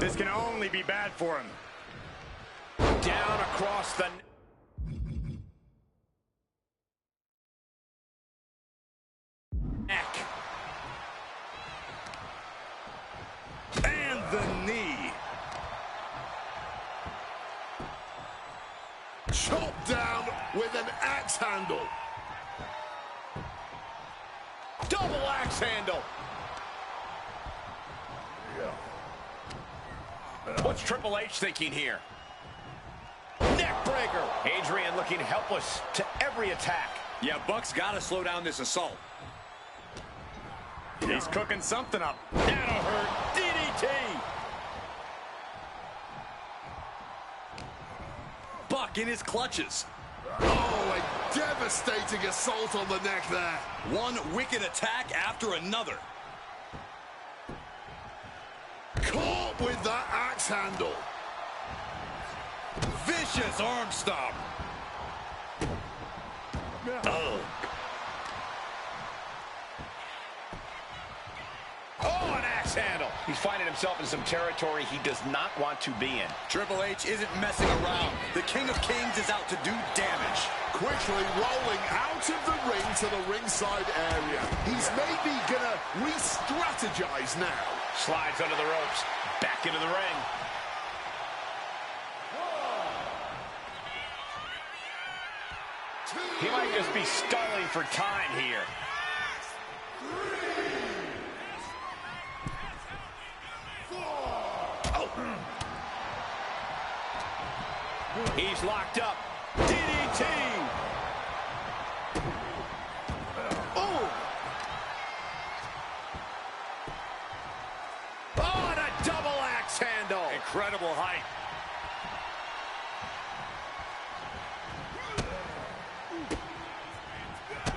This can only be bad for him. Down across the neck. And the knee. Chopped down with an axe handle. Double axe handle. What's Triple H thinking here? Neck breaker. Adrian looking helpless to every attack. Yeah, Buck's got to slow down this assault. He's cooking something up. That'll hurt. DDT. Buck in his clutches. Oh, a devastating assault on the neck there. One wicked attack after another. Caught with that axe handle. Vicious arm stomp. Oh, an axe handle. He's finding himself in some territory he does not want to be in. Triple H isn't messing around. The King of Kings is out to do damage. Quickly rolling out of the ring to the ringside area. He's maybe gonna re-strategize now. Slides under the ropes. Back into the ring. He might just be stalling for time here. He's locked up. DDT! Oh! Oh, and a double axe handle! Incredible height.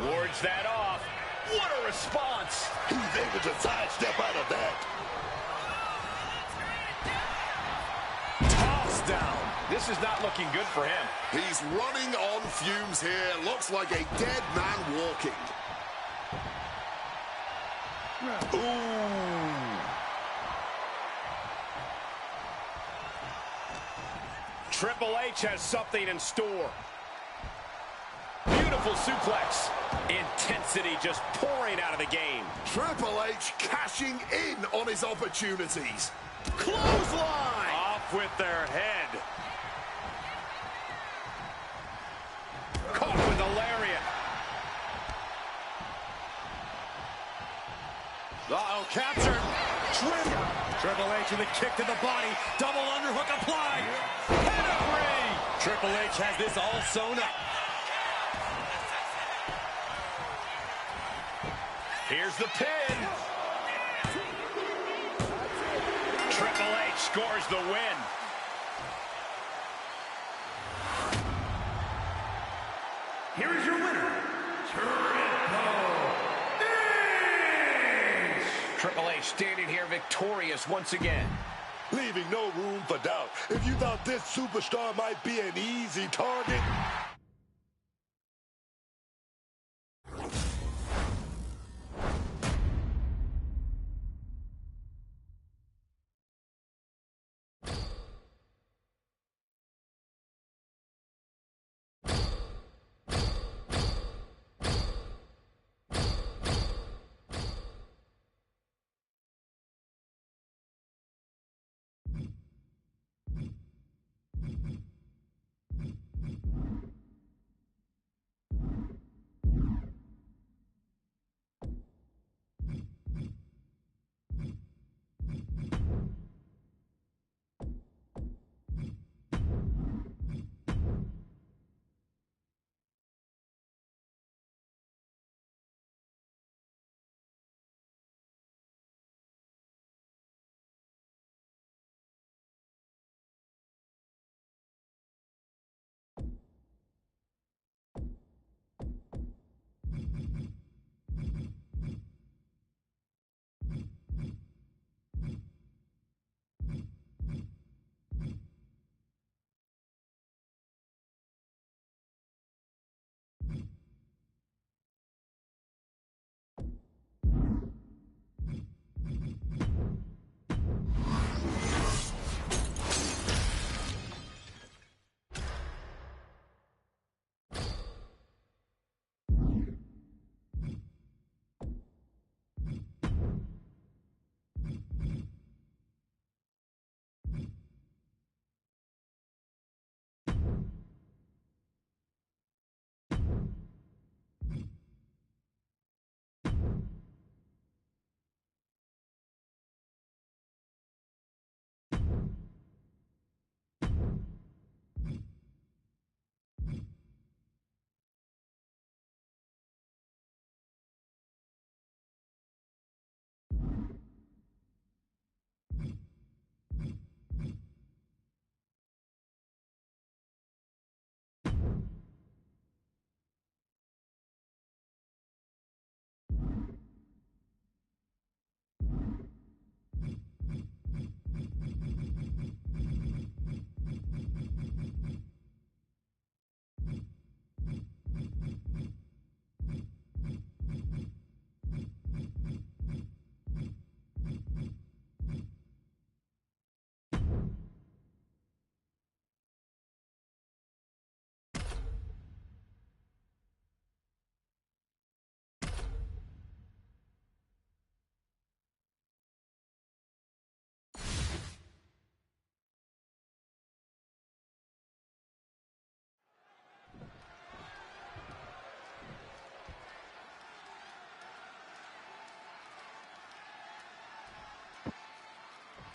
Wards that off. What a response! He's able to sidestep out of that. Toss down. This is not looking good for him. He's running on fumes here. Looks like a dead man walking. Ooh. Triple H has something in store. Beautiful suplex. Intensity just pouring out of the game. Triple H cashing in on his opportunities. Clothesline! Off with their head. Caught with the lariat. Uh-oh, captured. Triple H with a kick to the body. Double underhook applied. Pedigree. Triple H has this all sewn up. Here's the pin. Triple H scores the win. Here is your winner, Triple H standing here victorious once again. Leaving no room for doubt. If you thought this superstar might be an easy target,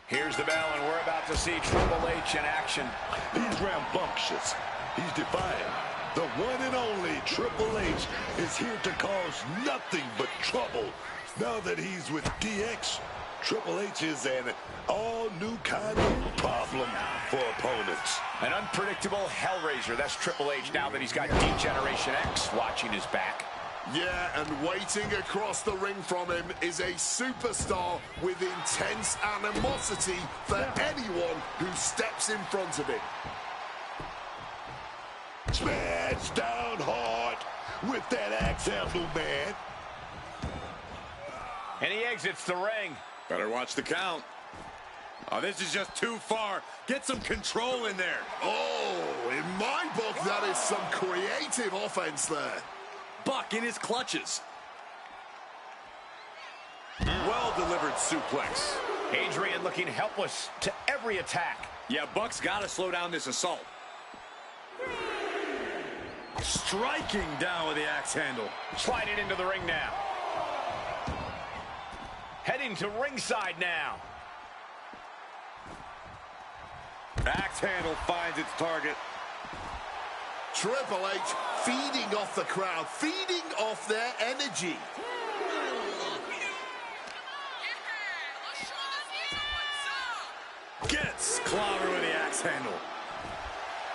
Here's the bell, and we're about to see Triple H in action. He's rambunctious. He's defiant. The one and only Triple H is here to cause nothing but trouble. Now that he's with DX, Triple H is an all-new kind of problem for opponents. An unpredictable hellraiser. That's Triple H now that he's got D-Generation X watching his back. Yeah, and waiting across the ring from him is a superstar with intense animosity for anyone who steps in front of him. Smash down hard with that axe handle, man. And he exits the ring. Better watch the count. Oh, this is just too far. Get some control in there. Oh, in my book, that is some creative offense there. Buck in his clutches. Well-delivered suplex. Adrian looking helpless to every attack. Yeah, Buck's got to slow down this assault. Striking down with the axe handle. Sliding into the ring now. Heading to ringside now. Axe handle finds its target. Triple H feeding off the crowd, feeding off their energy. Gets clobbered with the axe handle.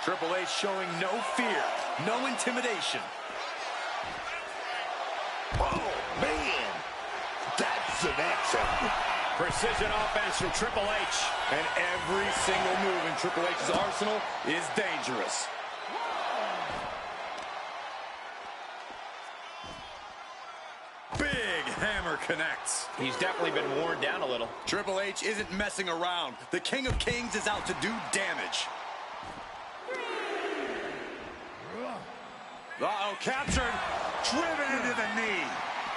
Triple H showing no fear, no intimidation. Oh, man. That's an axe handle. Precision offense from Triple H. And every single move in Triple H's arsenal is dangerous. Big hammer connects. He's definitely been worn down a little. Triple H isn't messing around. The King of Kings is out to do damage. Uh-oh, captured. Driven into the knee.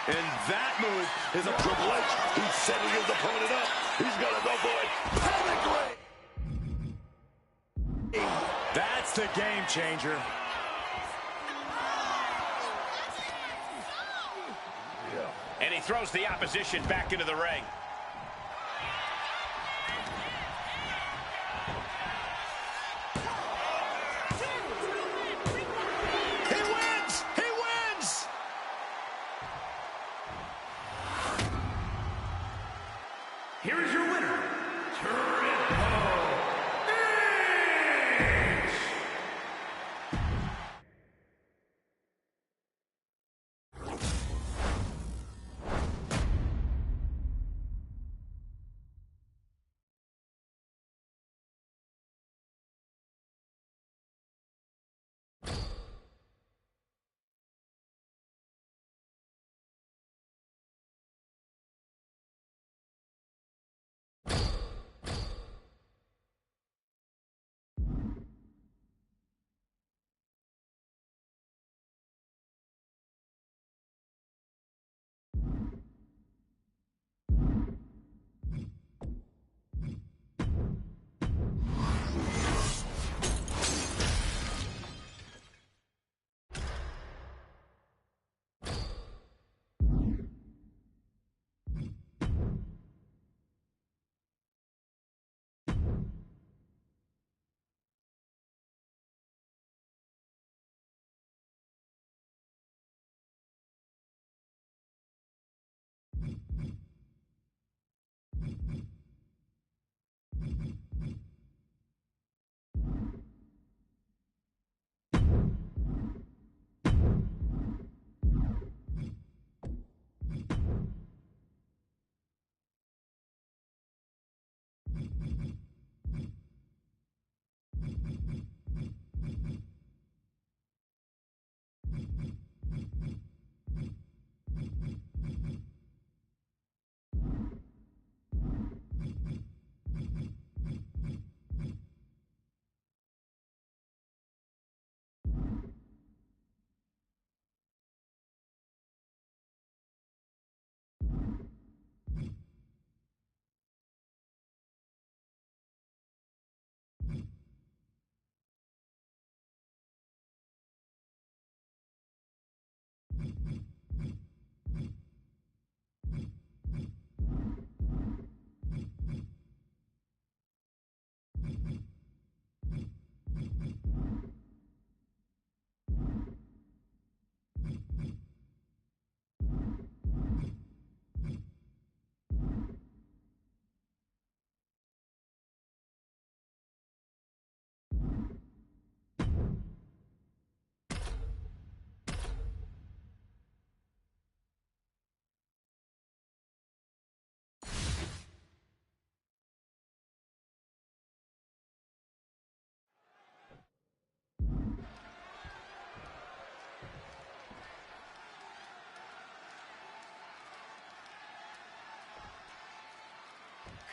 And that move is a Triple H. He's setting his opponent up. He's going to go for it. Pedigree. That's the game changer. And he throws the opposition back into the ring. He wins! He wins! Here is your winner, Triple H.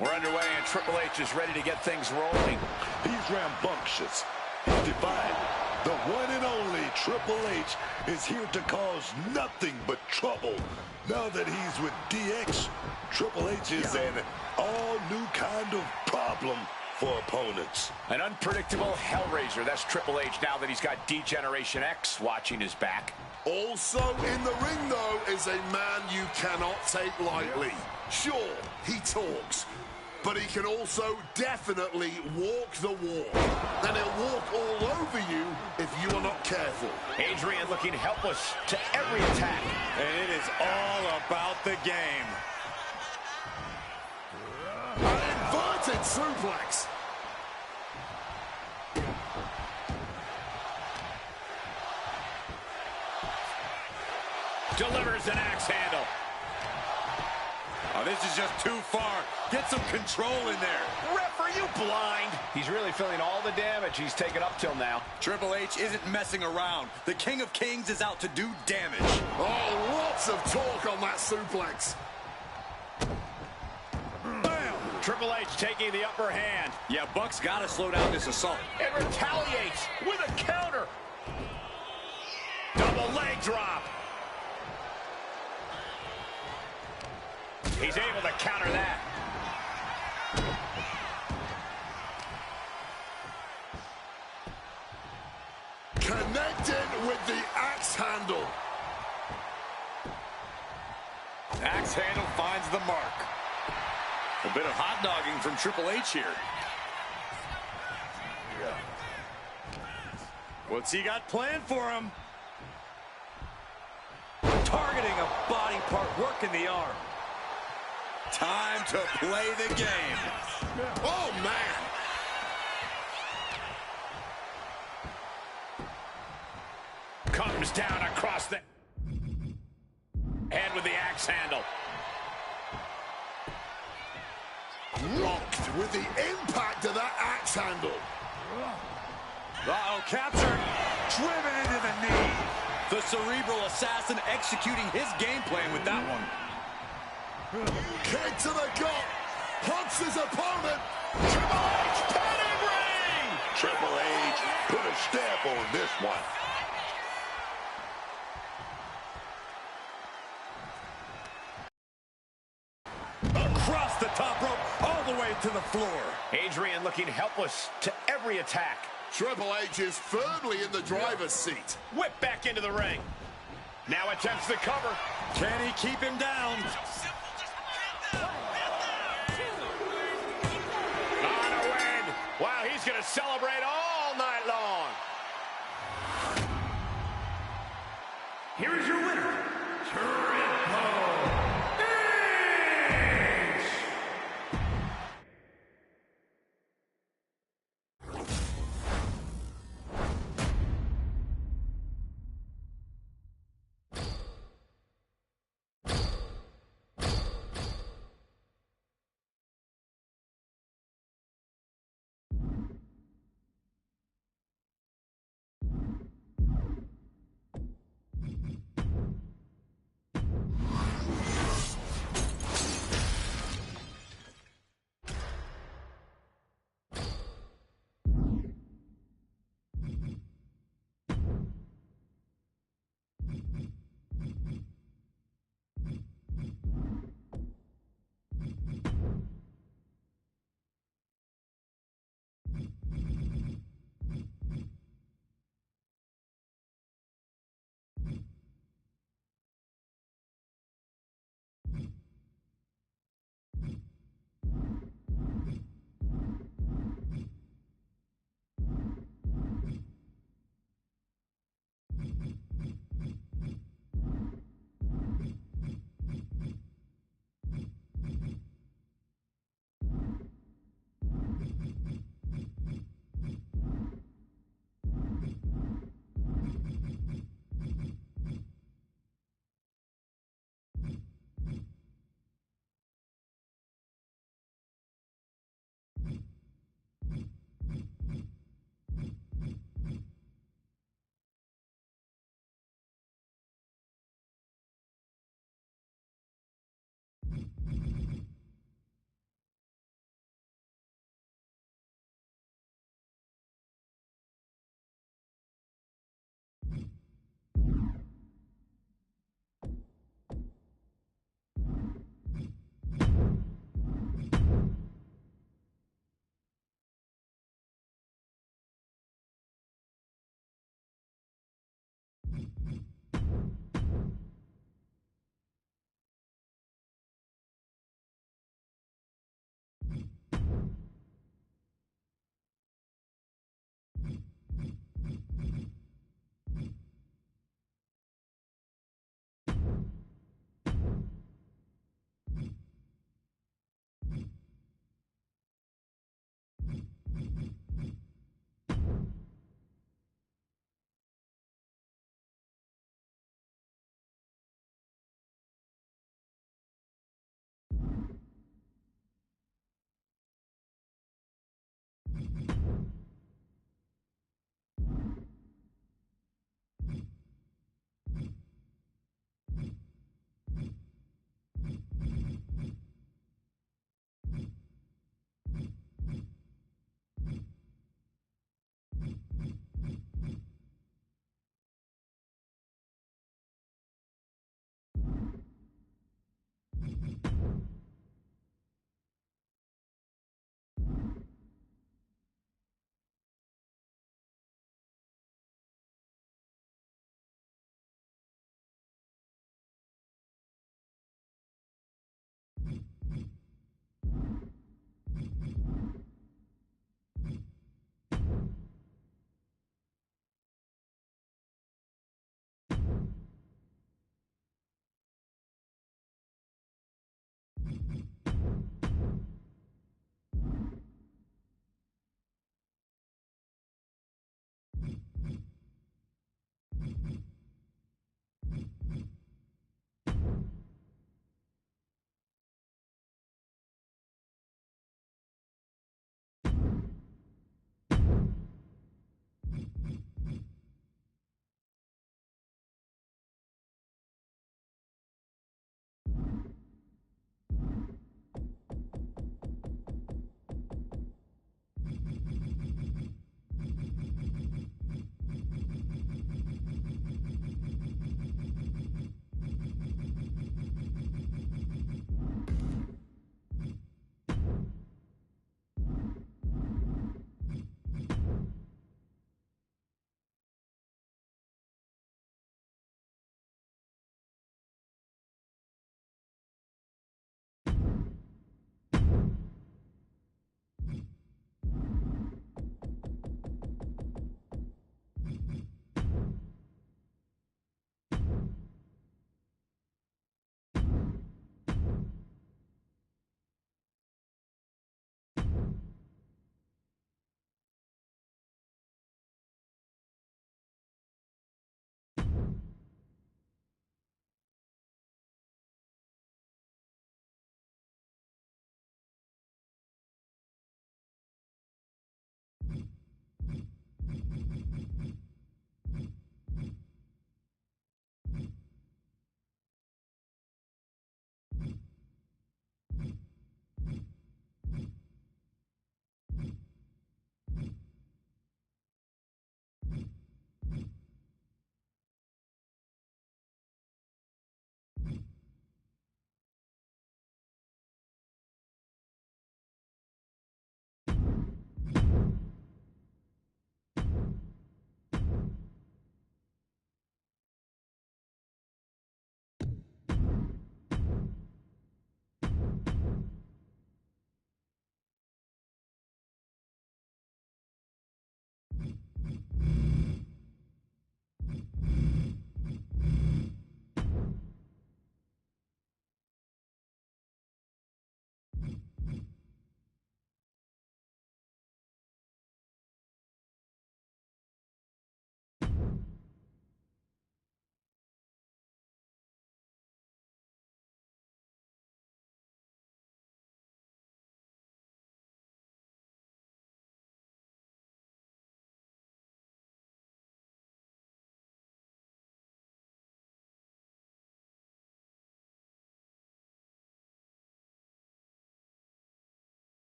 We're underway, and Triple H is ready to get things rolling. He's rambunctious. He's defiant. The one and only Triple H is here to cause nothing but trouble. Now that he's with DX, Triple H is an all-new kind of problem for opponents. An unpredictable Hellraiser. That's Triple H now that he's got D-Generation X watching his back. Also in the ring, though, is a man you cannot take lightly. Sure, he talks, but he can also definitely walk the walk. And he'll walk all over you if you are not careful. Adrian looking helpless to every attack. And it is all about the game. An inverted suplex. Delivers an axe handle. Oh, this is just too far. Get some control in there. Ref, are you blind? He's really feeling all the damage he's taken up till now. Triple H isn't messing around. The King of Kings is out to do damage. Oh, lots of talk on that suplex. Bam! Triple H taking the upper hand. Yeah, Buck's got to slow down this assault. And retaliates with a counter. Double leg drop. He's able to counter that. Connected with the axe handle. Axe handle finds the mark. A bit of hot dogging from Triple H here. What's he got planned for him? Targeting a body part, working the arm. Time to play the game. Oh, man. Comes down across the head with the axe handle. Rocked with the impact of that axe handle. Uh-oh, captured. Driven into the knee. The cerebral assassin executing his game plan with that one. Kick to the gut. Hunts his opponent. Triple H pedigree! Triple H put a stamp on this one. Across the top rope, all the way to the floor. Adrian looking helpless to every attack. Triple H is firmly in the driver's seat. Whip back into the ring. Now attempts the cover. Can he keep him down? On a win. Wow, he's going to celebrate all night long. Here is your winner, Triple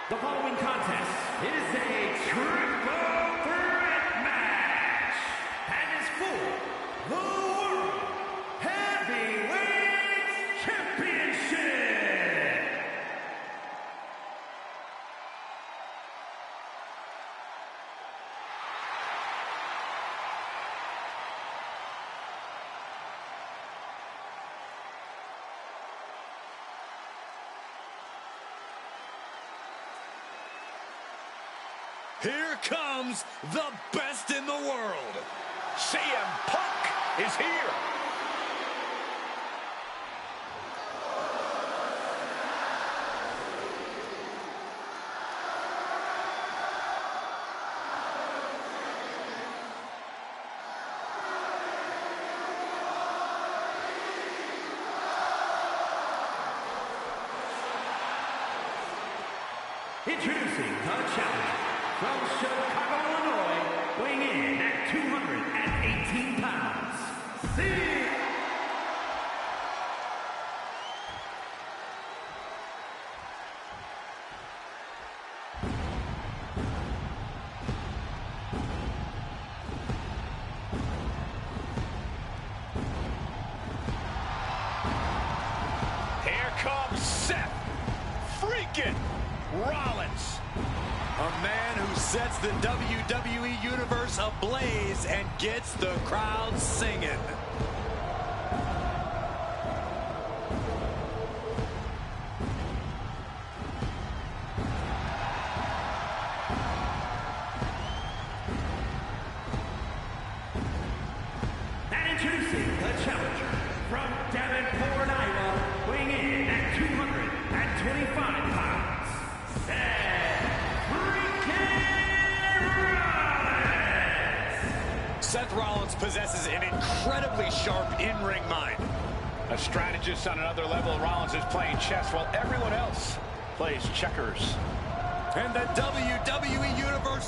The following contest is a triple threat match and is for the World Heavyweight Championship. Here comes the best in the world. CM Punk is here. Introducing the challenger from Chicago, Illinois, weighing in at 218 pounds, Here comes Seth freaking Rollins. A man who sets the WWE Universe ablaze and gets the crowd singing. and introducing the challenger from Davenport, Iowa, weighing in at 225 pounds, Seth Rollins possesses an incredibly sharp in-ring mind. A strategist on another level. Rollins is playing chess while everyone else plays checkers. And the WWE Universe